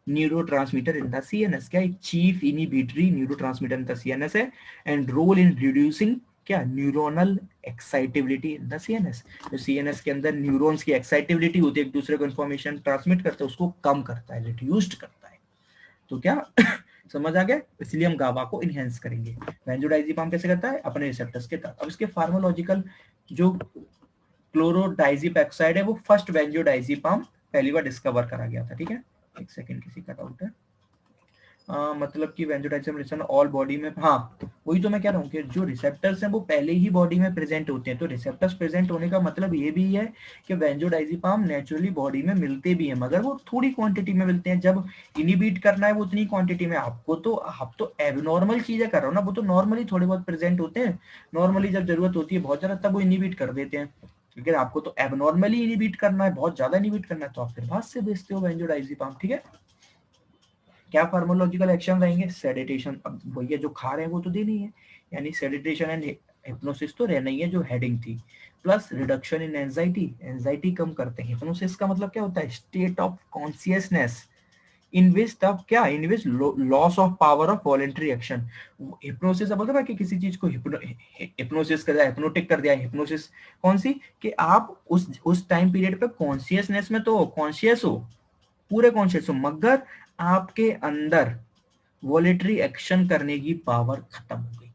neurotransmitter in the CNS. क्या, एक chief inhibitory neurotransmitter in the CNS है, एंड रोल इन रिड्यूसिंग क्या, neuronal excitability in the CNS. जो सीएनएस के अंदर न्यूरॉन्स की एक्साइटेबिलिटी होती है, एक दूसरे को इंफॉर्मेशन ट्रांसमिट करते हैं, उसको कम करता है, रिड्यूस्ड करता है। तो क्या समझ आ गया, इसलिए हम गावा को इनहेंस करेंगे। बेंजोडाइजिपाम कैसे करता है, अपने रिसेप्टर्स के तहत। अब इसके फार्मालॉजिकल, जो क्लोरोडाइजिपेप्टाइड है, वो फर्स्ट बेंजोडाइजिपाम पहली बार डिस्कवर करा गया था, ठीक है। एक सेकंड, किसी कट आउट है, मतलब कि वेंजोडाइजिपम ऑल बॉडी में, हाँ वही तो मैं कह रहा हूँ कि जो रिसेप्टर्स हैं वो पहले ही बॉडी में प्रेजेंट होते हैं। तो रिसेप्टर्स प्रेजेंट होने का मतलब ये भी है कि वेंजोडाइजिपम नेचुरली बॉडी में मिलते भी हैं, मगर वो थोड़ी क्वांटिटी में मिलते हैं। जब इनिबिट करना है वो उतनी क्वांटिटी में, आपको तो, आप तो एबनॉर्मल चीजें कर रहे हो ना, वो तो नॉर्मली थोड़े बहुत प्रेजेंट होते हैं। नॉर्मली जब जरूरत होती है बहुत ज्यादा, तब वो इनिबिट कर देते हैं, लेकिन आपको तो एबनॉर्मली इनिबिट करना है, बहुत ज्यादा इनिबिट करना है, तो आप फिर बाहर से बेचते हो बेंजोडाइजिपम, ठीक है। क्या फार्मोलॉजिकल एक्शन रहेंगे, सेडेटेशन, अब भैया जो खा रहे हैं वो तो देनी है, यानी सेडेटेशन एंड हिप्नोसिस तो रहना ही है, जो हेडिंग थी, plus reduction in anxiety, anxiety कम करते हैं। हिप्नोसिस का मतलब क्या होता है, state of consciousness in which तब क्या, in which loss of power of voluntary action. Hypnosis अब मतलब है कि किसी चीज को हिप्नोसिस कर दिया, हिप्नोटिक कर दिया। हिप्नोसिस कौन सी, कि आप उस टाइम पीरियड पे कॉन्शियसनेस में तो कॉन्शियस हो, पूरे कॉन्शियस हो, मगर आपके अंदर वॉलेटरी एक्शन करने की पावर खत्म हो गई,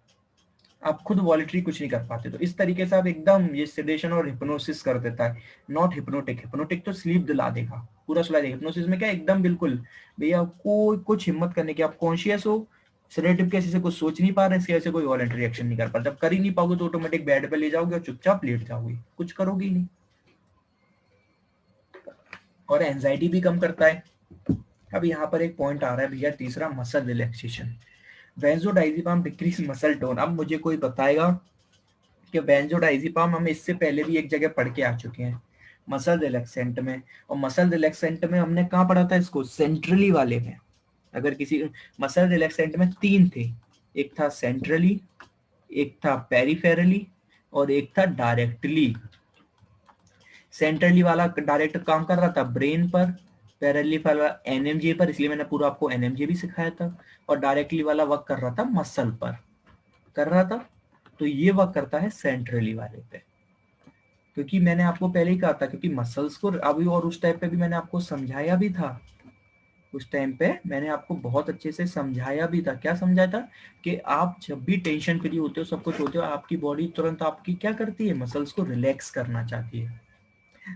आप खुद वॉलेटरी कुछ नहीं कर पाते। तो इस तरीके से आप एकदम, ये सेडेशन और हिप्नोसिस कर देता है, नॉट हिप्नोटिक। हिप्नोटिक तो स्लीप दिला देगा, पूरा सुला देगा। हिप्नोसिस में क्या एकदम बिल्कुल भैया कोई कुछ हिम्मत करने की, आप कॉन्शियस हो, सेडेटिव के ऐसे कुछ सोच नहीं पा रहे, इसके वजह से कोई वॉलेटरी एक्शन नहीं कर पा। जब कर ही नहीं पाओगे तो ऑटोमेटिक बेड पे ले जाओगे और चुपचाप लेट जाओगे, कुछ करोगे ही नहीं। और एंजाइटी भी कम करता है। अब यहाँ पर एक पॉइंट आ रहा है भैया तीसरा, muscle relaxation. Benzodiazepine decrease muscle tone. अब मुझे कोई बताएगा कि बेंजोडाइजिपाम हम इससे पहले भी एक जगह पढ़ के आ चुके हैं, मसल रिलैक्सेंट में। और मसल रिलैक्सेंट में हमने कहाँ पढ़ा था इसको, सेंट्रली वाले में। अगर किसी मसल रिलैक्सेंट में तीन थे, एक था सेंट्रली, एक था पेरिफेरली, और एक था डायरेक्टली। सेंट्रली वाला डायरेक्ट काम कर रहा था ब्रेन पर, पैरेलली वाला एनएमजे पर, इसलिए मैंने पूरा आपको एनएमजे भी सिखाया था। और डायरेक्टली वाला वर्क कर रहा था मसल पर, कर रहा था। तो ये वर्क करता है सेंट्रली वाले पे, क्योंकि मैंने आपको पहले ही कहा था, क्योंकि मसल्स को अभी, और उस टाइप पे भी मैंने आपको समझाया भी था, उस टाइम पे मैंने आपको बहुत अच्छे से समझाया भी था। क्या समझाया था कि आप जब भी टेंशन फ्री होते हो, सब कुछ होते हो, आपकी बॉडी तुरंत आपकी क्या करती है, मसल्स को रिलैक्स करना चाहती है।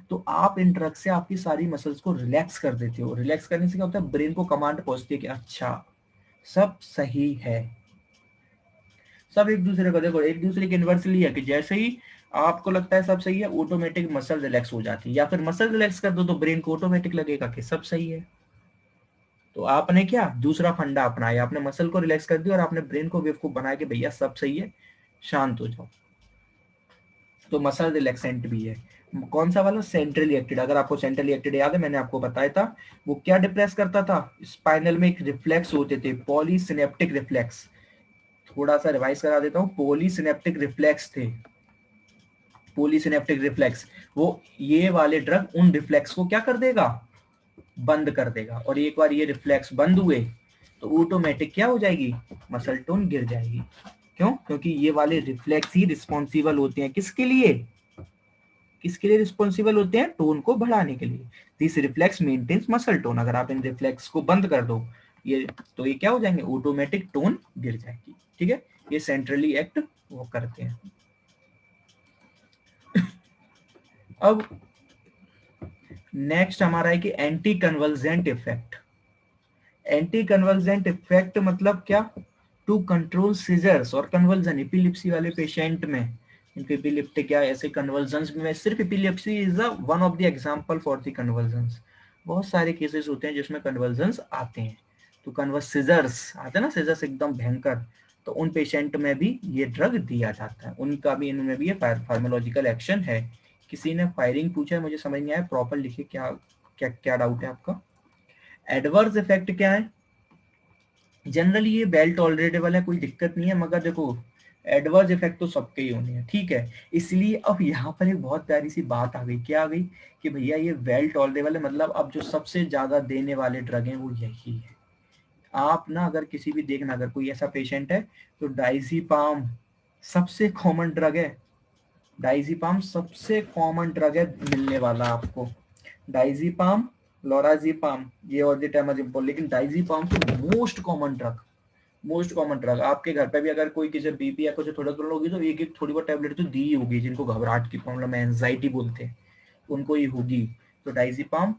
तो आप इन ड्रग से आपकी सारी मसल्स को रिलैक्स कर देते हो। रिलैक्स करने से क्या होता है, ब्रेन को कमांड पहुंचती है कि अच्छा सब सही है। सब एक दूसरे को देखो, एक दूसरे के इन्वर्सली है कि जैसे ही आपको लगता है सब सही है, ऑटोमेटिक मसल रिलैक्स हो जाती है। या फिर मसल रिलैक्स कर दो तो ब्रेन को ऑटोमेटिक लगेगा कि सब सही है। तो आपने क्या दूसरा फंडा अपनाया, आपने मसल को रिलैक्स कर दिया और आपने ब्रेन को बेवकूफ बनाया कि भैया सब सही है, शांत हो जाओ। तो मसल रिलैक्सेंट भी है। कौन सा वाला, सेंट्रली एक्टेड। अगर आपको सेंट्रली एक्टेड याद है, मैंने आपको बताया था वो क्या डिप्रेस करता था, स्पाइनल में एक रिफ्लेक्स होते थे, पॉलीसिनेप्टिक रिफ्लेक्स। थोड़ा सा रिवाइज करा देता हूँ, पॉलीसिनेप्टिक रिफ्लेक्स थे, पॉलीसिनेप्टिक रिफ्लेक्स। वो ये वाले ड्रग उन रिफ्लेक्स को क्या कर देगा, बंद कर देगा। और एक बार ये रिफ्लेक्स बंद हुए तो ऑटोमेटिक क्या हो जाएगी, मसल टोन गिर जाएगी। क्यों, क्योंकि ये वाले रिफ्लेक्स ही रिस्पॉन्सिबल होते हैं किसके लिए, किसके लिए रिस्पॉन्सिबल होते हैं, टोन को बढ़ाने के लिए। This reflex maintains muscle tone. अगर आप इन रिफ्लेक्स को बंद कर दो ये, तो ये क्या हो जाएंगे, ऑटोमेटिक टोन गिर जाएगी। ठीक है, ये सेंट्रली एक्ट वो करते हैं। अब नेक्स्ट हमारा है कि anti convergent effect. Anti convergent effect मतलब क्या, टू कंट्रोल सीजर्स और कन्वर्जन। एपिलिप्सी वाले पेशेंट में, इनको एपिलिप्टिक या ऐसे कन्वर्जन्स में, सिर्फ epilepsy is one of the example for the convergence. बहुत सारे केसेस होते हैं जिसमें कन्वर्जन्स आते हैं। तो कन्वर्स सीजर्स आते हैं ना, सीजर्स एकदम भयंकर, तो उन पेशेंट में भी ये ड्रग दिया जाता है, उनका भी इनमें भी ये फार्माकोलॉजिकल एक्शन है। किसी ने फायरिंग पूछा है, मुझे समझ नहीं आया, प्रॉपर लिखिए क्या क्या क्या डाउट है आपका। एडवर्स इफेक्ट क्या है, जनरली ये वेल टॉलरेटेबल है, कोई दिक्कत नहीं है, मगर देखो एडवर्स इफेक्ट तो सबके ही होने हैं, ठीक है। इसलिए अब यहाँ पर एक बहुत प्यारी सी बात आ गई, क्या आ गई कि भैया ये वेल टॉलरेबल है, मतलब अब जो सबसे ज्यादा देने वाले ड्रग हैं वो यही है। आप ना अगर किसी भी देखना, अगर कोई ऐसा पेशेंट है तो डाइजीपाम सबसे कॉमन ड्रग है। डाइजीपाम सबसे कॉमन ड्रग है मिलने वाला आपको, डाइजीपाम, लोराजीपाम, ये और टेमाजिपम, लेकिन डाइजीपाम तो most common drug, most common drug. आपके घर पे भी अगर कोई किसी बीपी या कुछ थोड़ा थोड़ा होगी तो एक एक थोड़ी बहुत टैबलेट तो दी ही होगी, जिनको घबराहट की प्रॉब्लम है, एंजाइटी बोलते हैं, उनको ही होगी। तो डाइजीपाम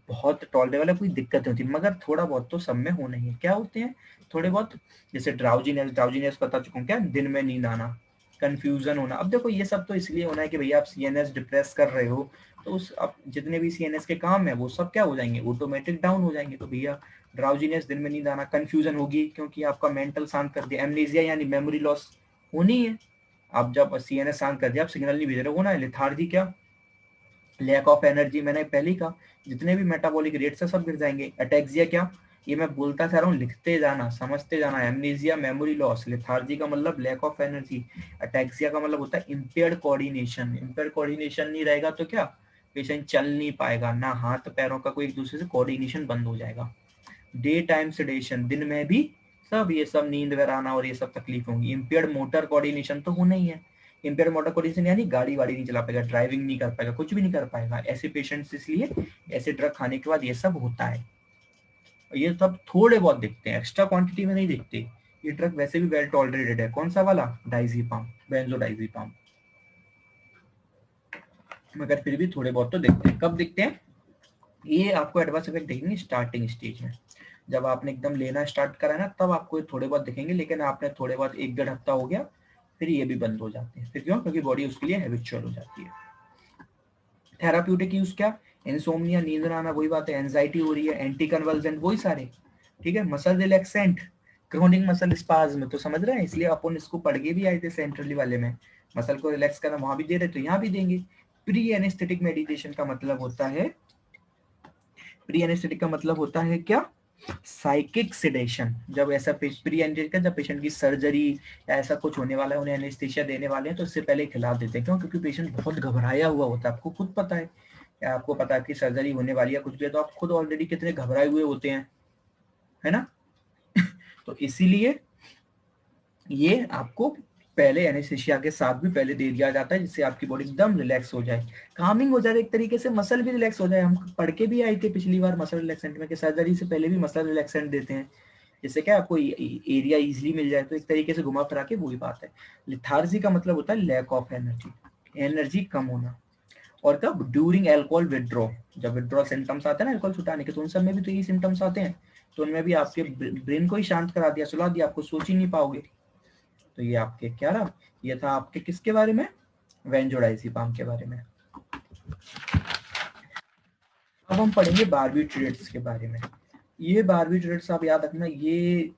बहुत टॉलरेबल है, कोई दिक्कत नहीं होती, मगर थोड़ा बहुत तो सब में होना ही है। क्या होते हैं थोड़े बहुत, जैसे ड्राउजीनेस, ड्राउजीनेस बता चुका हूँ, क्या दिन में नींद आना, कंफ्यूजन होना। अब देखो ये सब तो इसलिए होना है कि भैया आप सीएनएस डिप्रेस कर रहे हो, तो उस अब जितने भी सीएनएस के काम है वो सब क्या हो जाएंगे, ऑटोमेटिक डाउन हो जाएंगे। तो भैया ड्राउजीनेस, दिन में नींद आना, कंफ्यूजन होगी, क्योंकि आपका मेंटल शांत कर दिया, एमनेसिया यानी मेमोरी लॉस होनी है। आप जब सीएनएस शांत कर दिया, आप सिग्नल नहीं भेज रहे हो ना, लेथार्जी क्या, लैक ऑफ एनर्जी, मैंने पहले ही कहा, जितने भी मेटाबॉलिक रेट्स है सब गिर जाएंगे। अटैक्सिया क्या, ये मैं बोलता चाह रहा हूँ, लिखते जाना, समझते जाना। एमनेसिया, मेमोरी लॉस, लेथार्जी का मतलब लैक ऑफ एनर्जी, अटैक्सिया का मतलब होता है इम्पेयर्ड कोऑर्डिनेशन। इम्पेयर्ड कोऑर्डिनेशन नहीं रहेगा तो क्या, पेशेंट चल नहीं पाएगा, ना हाथ पैरों का कोई एक दूसरे से कोऑर्डिनेशन बंद हो जाएगा। डे टाइम सेडेशन, दिन में भी सब ये सब नींद वगैरह आना और ये सब तकलीफ होंगी। इम्पेयर्ड मोटर कोऑर्डिनेशन तो होना ही है, इम्पेयर मोटर कोऑर्डिनेशन यानी गाड़ी वाड़ी नहीं चला पाएगा, ड्राइविंग नहीं कर पाएगा, कुछ भी नहीं कर पाएगा। ऐसे पेशेंट्स, इसलिए ऐसे ड्रग खाने के बाद ये सब होता है। ये सब थोड़े बहुत दिखते हैं, एक्स्ट्रा क्वांटिटी में नहीं दिखते। ये ड्रग वैसे भी वेल टॉलरेटेड है। कौन सा वाला? डाइजीपाम, बेंजोडाइजीपाम। मगर फिर भी थोड़े बहुत तो दिखते हैं। कब दिखते हैं? ये आपको एडवर्स इफेक्ट देखेंगे स्टार्टिंग स्टेज में, जब आपने एकदम लेना स्टार्ट करा ना, तब आपको थोड़े बहुत दिखेंगे। लेकिन आपने थोड़े बहुत 1-1.5 हफ्ता हो गया, फिर ये भी बंद हो जाते हैं। फिर क्यों? क्योंकि बॉडी उसके लिए हैबिचुअल हो जाती है। थेराप्यूटिक यूज क्या? इंसोम्निया, नींद ना आना, वही बात है। एंजाइटी हो रही है, एंटी कन्वल्सेंट, वही सारे। ठीक है। Muscle relaxant, chronic muscle spasm, तो समझ रहे हैं। इसलिए अपन इसको पढ़ के भी आए थे सेंट्रली वाले में। मसल को रिलैक्स करना वहां भी दे रहे तो यहाँ भी देंगे। प्री एनेस्थेटिक मेडिटेशन का मतलब होता है, प्री एनेस्थेटिक का मतलब होता है क्या? Psychic sedation. जब ऐसा प्री एनेस्थेटिक का, जब पेशेंट की सर्जरी या ऐसा कुछ होने वाला है, उन्हें एनेस्थेशिया देने वाले हैं, तो इससे पहले खिला देते हैं। क्यों? क्योंकि पेशेंट बहुत घबराया हुआ होता है। आपको खुद पता है, या आपको पता है कि सर्जरी होने वाली है, कुछ भी है, तो आप खुद ऑलरेडी कितने घबराए हुए होते हैं, है ना। तो इसीलिए ये आपको पहले एनेस्थेशिया के साथ भी पहले दे दिया जाता है, जिससे आपकी बॉडी एकदम रिलैक्स हो जाए, कामिंग हो जाए, एक तरीके से मसल भी रिलैक्स हो जाए। हम पढ़ के भी आए थे पिछली बार मसल रिलैक्सेंट में, कि सर्जरी से पहले भी मसल रिलैक्सेंट देते हैं, जिससे क्या आपको एरिया इजीली मिल जाए। तो एक तरीके से घुमा फिरा के वही बात है। लिथार्जी का मतलब होता है लैक ऑफ एनर्जी, एनर्जी कम होना। और कब? ड्यूरिंग एल्कोहल विड्रॉ, जब विड्रॉ सिम्टम्स आते हैं ना अल्कोहल छुटाने के, तो उन सब में भी तो यही सिम्टम्स आते हैं। तो उनमें भी आपके ब्रेन को ही शांत करा दिया, सुला दिया, आपको सोच ही नहीं पाओगे। तो ये आपके क्या रहा? ये था आपके किसके बारे में? बेंजोडाइजीपाम के बारे में। अब हम पढ़ेंगे बार्बिट्रेट्स के बारे में। ये बार्बिट्रेट्स आप याद रखना, ये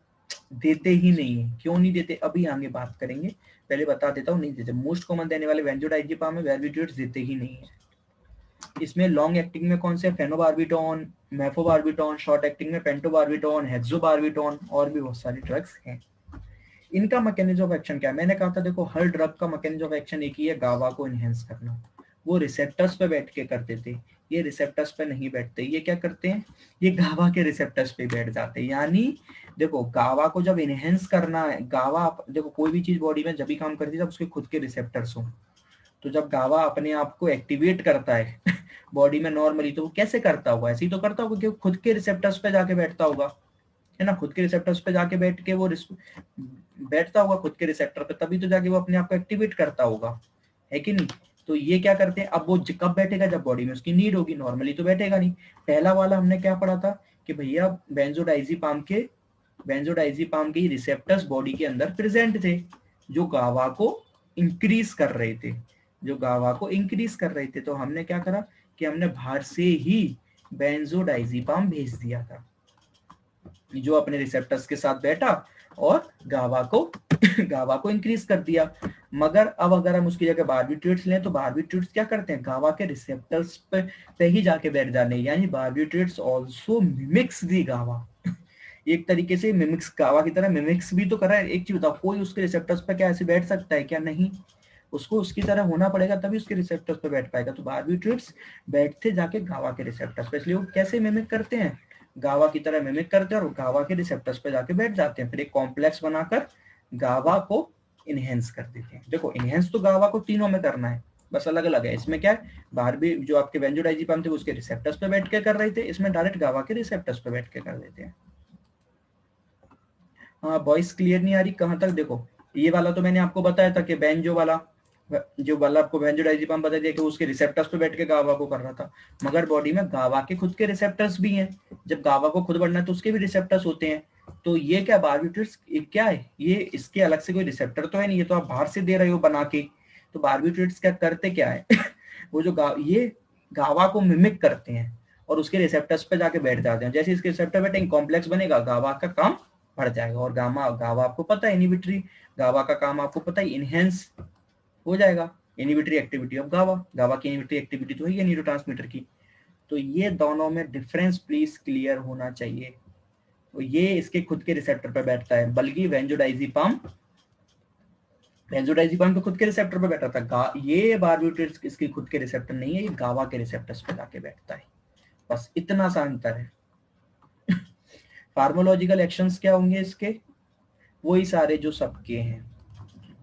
देते ही नहीं है। क्यों नहीं देते? अभी आगे बात करेंगे, पहले बता देता हूँ, नहीं देते। मोस्ट कॉमन देने वाले बेंजोडाइजीपाम में बार्बिट्रेट्स देते ही नहीं है। इसमें लॉन्ग एक्टिंग में कौन से? फेनोबार्बिटॉन, मेफोबार्बिटॉन, शॉर्ट एक्टिंग में पेंटोबार्बिटॉन, हेक्सोबार्बिटॉन, और भी बहुत सारी ड्रग्स हैं। इनका मैकेनिज्म ऑफ एक्शन क्या है? मैंने कहा था देखो, हर ड्रग का मैकेनिज्म ऑफ एक्शन एक ही है, गावा को इनहेंस करना। वो रिसेप्टर्स पे बैठ के करते थे, ये रिसेप्टर्स पे नहीं बैठते। ये क्या करते हैं? ये गावा के रिसेप्टर्स पे बैठ जाते हैं। यानी देखो, गावा को जब इनहेंस करना है, गावा देखो कोई भी चीज बॉडी में जब भी काम करती है जब उसके खुद के रिसेप्टर्स हो। तो जब गावा अपने आप को एक्टिवेट करता है बॉडी में नॉर्मली, तो वो कैसे करता होगा? ऐसे ही तो करता होगा कि खुद के रिसेप्टर्स पे जाके बैठता होगा, है ना। खुद के रिसेप्टर्स पे जाके बैठ के वो बैठता होगा खुद के रिसेप्टर पे, तभी तो जाके वो अपने आप को एक्टिवेट करता होगा, है कि नहीं। तो ये क्या करते हैं? अब वो कब बैठेगा? जब बॉडी में उसकी नीड होगी, नॉर्मली तो बैठेगा नहीं। पहला वाला हमने क्या पढ़ा था कि भैया बेंजोडाइजीपाम के रिसेप्टर्स बॉडी के अंदर प्रेजेंट थे, जो गावा को इंक्रीज कर रहे थे, तो हमने क्या करा कि हमने बाहर से ही बेंजोडाइजीपाम भेज दिया था, जो अपने रिसेप्टर्स के साथ बैठा और गावा को इंक्रीज कर दिया। मगर अब अगर हम उसकी जगह बार्बिट्रेट्स लें, तो बार्बिट्रेट्स क्या करते हैं? गावा के रिसेप्टर्स पे ही जाके बैठ जाने, यानी बार्बिट्रेट्स आल्सो मिमिक्स दी गावा। एक तरीके से मिमिक्स, गावा की तरह मिमिक्स भी तो कर रहा है। एक चीज बताओ, कोई उसके रिसेप्टर्स पे क्या ऐसे बैठ सकता है क्या? नहीं, उसको उसकी तरह होना पड़ेगा, तभी उसके रिसेप्टर्स पे बैठ पाएगा। तो बार्बिट्रेट्स बैठते जाके गावा के रिसेप्टर्स पे, इसलिए वो कैसे मिमिक करते हैं? गावा की तरह मिमिक करते हैं और गावा के रिसेप्टर्स पे जाके बैठ जाते हैं, फिर एक कॉम्प्लेक्स बनाकर गावा को इनहेंस कर देते हैं। देखो, इनहेंस तो गावा को तीनों में करना है, बस अलग अलग है। इसमें क्या है, बारबी जो आपके बेंजोडाइजीपाम थे वो उसके रिसेप्टर्स पे बैठ के कर रहे थे, इसमें डायरेक्ट गावा के रिसेप्टर्स पे बैठ के कर देते हैं। हाँ, वॉइस क्लियर नहीं आ रही? कहाँ तक? देखो, ये वाला तो मैंने आपको बताया था कि बेंजो वाला, जो वाला आपको बेंजोडाइजीपाम बता दिया कि उसके रिसेप्टर्स पे बैठ के गावा को कर रहा था। मगर बॉडी में गावा के खुद के रिसेप्टर्स भी हैं, जब गावा को खुद बढ़ना है तो उसके भी रिसेप्टर्स होते हैं। तो ये क्या बार्बिट्रेट्स क्या है? ये इसके अलग से कोई रिसेप्टर तो है नहीं, ये तो आप बाहर से दे रहे हो बना के। तो बार्बिट्रेट्स क्या करते क्या है वो जो ये गावा को मिमिक करते हैं और उसके रिसेप्टर्स पे जाके बैठ जाते हैं। जैसे इसके रिसेप्टर बैठेंगे, कॉम्प्लेक्स बनेगा, गावा का काम बढ़ जाएगा। और गावा आपको पता है इनहिबिटरी, गावा का काम आपको पता है इनहेंस हो जाएगा। इनहिबिटरी एक्टिविटी ऑफ गावा की इनहिबिटरी एक्टिविटी तो है न्यूरोट्रांसमीटर की। तो ये दोनों में डिफरेंस प्लीज क्लियर होना चाहिए। तो ये इसके खुद के रिसेप्टर पे बैठता है, बल्कि बेंजोडाइजीपाम तो खुद के रिसेप्टर पे बैठा था। ये बार्बिट्रेट्स इसके खुद के रिसेप्टर नहीं है, ये गावा के रिसेप्टर्स पे जाके बैठता है। बस इतना सा अंतर है। फार्मोलॉजिकल एक्शंस क्या होंगे इसके? वही सारे जो सबके हैं,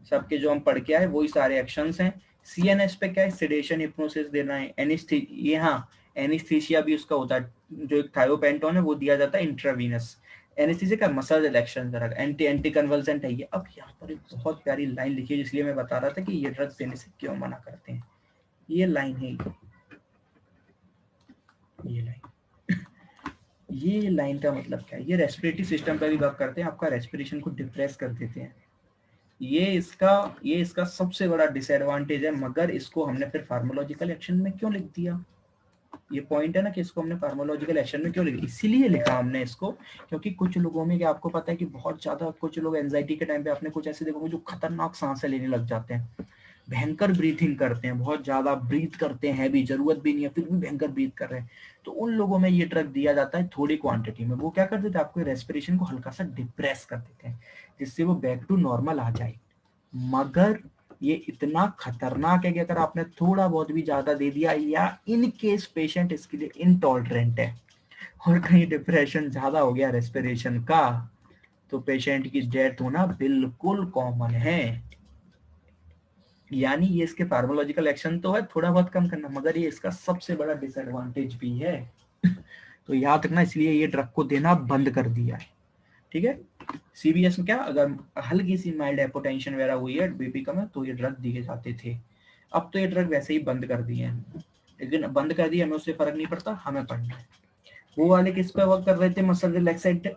सबके जो हम पढ़ के आए वही सारे एक्शंस हैं। CNS पे क्या है, सेडेशन हिप्नोसिस देना है। एनेस्थीसिया, हाँ एनेस्थीसिया भी उसका होता है, जो एक थायोपेंटोन है वो दिया जाता है इंट्रावीनस। एनेस्थीसिया का मसल रिलैक्सेशन जरा एंटी कन्वल्सेंट है ये। अब यहाँ पर एक बहुत प्यारी लाइन लिखी है, इसलिए मैं बता रहा था कि ये ड्रग्स देने से क्यों मना करते हैं। ये लाइन है, ये लाइन ये लाइन का मतलब क्या है, ये रेस्पिरेटरी सिस्टम पर भी वर्क करते हैं, आपका रेस्पिरेशन को डिप्रेस कर देते हैं। ये इसका सबसे बड़ा डिसएडवांटेज है, मगर इसको हमने फिर फार्माकोलॉजिकल एक्शन में क्यों लिख दिया। ये पॉइंट है ना कि इसको हमने फार्माकोलॉजिकल एक्शन में क्यों लिखा, इसीलिए लिखा हमने इसको क्योंकि कुछ लोगों में, क्या आपको पता है कि बहुत ज्यादा कुछ लोग एंजाइटी के टाइम पे आपने कुछ ऐसे देखोगे जो खतरनाक सांसें लेने लग जाते हैं, भयंकर ब्रीथिंग करते हैं, बहुत ज्यादा ब्रीथ करते हैं, भी जरूरत भी नहीं है फिर भी भयंकर ब्रीथ कर रहे हैं। तो उन लोगों में ये ड्रग दिया जाता है थोड़ी क्वांटिटी में। वो क्या कर देते हैं, आपको रेस्पिरेशन को हल्का सा डिप्रेस कर देते हैं जिससे वो बैक टू नॉर्मल आ जाए। मगर ये इतना खतरनाक है कि अगर आपने थोड़ा बहुत भी ज्यादा दे दिया या इन केस पेशेंट इसके लिए इनटॉलरेंट है और कहीं डिप्रेशन ज्यादा हो गया रेस्पिरेशन का, तो पेशेंट की डेथ होना बिल्कुल कॉमन है। यानी ये इसके फार्माकोलॉजिकल एक्शन तो है थोड़ा बहुत कम करना, मगर ये इसका सबसे बड़ा डिसएडवांटेज भी है। तो याद रखना, इसलिए ये ड्रग को देना बंद कर दिया है। ठीक है, CVS में क्या, अगर हल्की सी माइल्ड हाइपोटेंशन वगैरह हुई है, बीपी कम है, तो ये ड्रग दिए जाते थे। अब तो ये ड्रग वैसे ही बंद कर दिए हैं, लेकिन बंद कर दिए, हमें उससे फर्क नहीं पड़ता, हमें पढ़ना है। वो वाले किस पे वर्क कर रहे थे, मसल रिलैक्सेंट।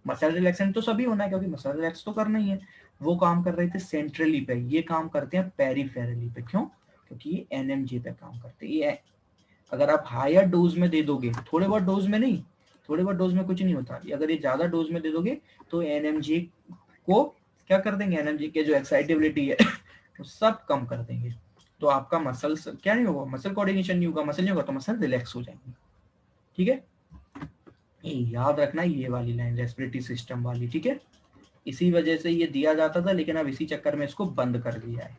मसल रिलैक्सेंट तो सभी होना है क्योंकि मसल रिलैक्स तो करना ही है। वो काम कर रहे थे सेंट्रली पे, ये काम करते हैं पेरिफेरली पे। क्यों, क्योंकि ये NMJ पे काम करते हैं। ये अगर आप हायर डोज में दे दोगे, थोड़े बहुत डोज में नहीं, थोड़े बहुत डोज में कुछ नहीं होता, अगर ये ज्यादा डोज में दे दोगे तो NMJ को क्या कर देंगे, NMJ के जो एक्साइटेबिलिटी है वो सब कम कर देंगे। तो आपका मसल क्या नहीं होगा, मसल कोऑर्डिनेशन नहीं होगा, मसल नहीं होगा तो मसल रिलैक्स हो जाएंगे। ठीक है, याद रखना ये वाली लाइन रेस्पिरेटरी सिस्टम वाली। ठीक है, इसी वजह से ये दिया जाता था, लेकिन अब इसी चक्कर में इसको बंद कर दिया है।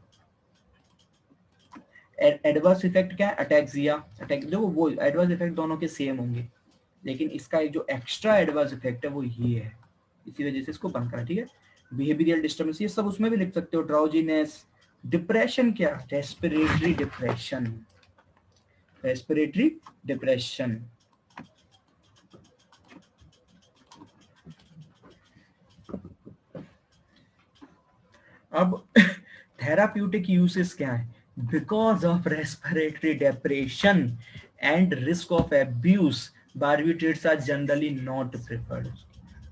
एडवर्स इफेक्ट क्या है, अटैक्सिया, अटैक जो वो एडवर्स इफेक्ट दोनों के सेम होंगे, लेकिन इसका एक जो एक्स्ट्रा एडवर्स इफेक्ट है वो ये है, इसी वजह से इसको बंद करा। ठीक है, बिहेवियरल डिस्टर्बेंस ये सब उसमें भी लिख सकते हो, ड्राउजीनेस, डिप्रेशन, क्या रेस्पिरेटरी डिप्रेशन, रेस्पिरेटरी डिप्रेशन। अब थेराप्यूटिक यूसेस क्या है, because of respiratory depression and risk of abuse barbiturates are generally not preferred.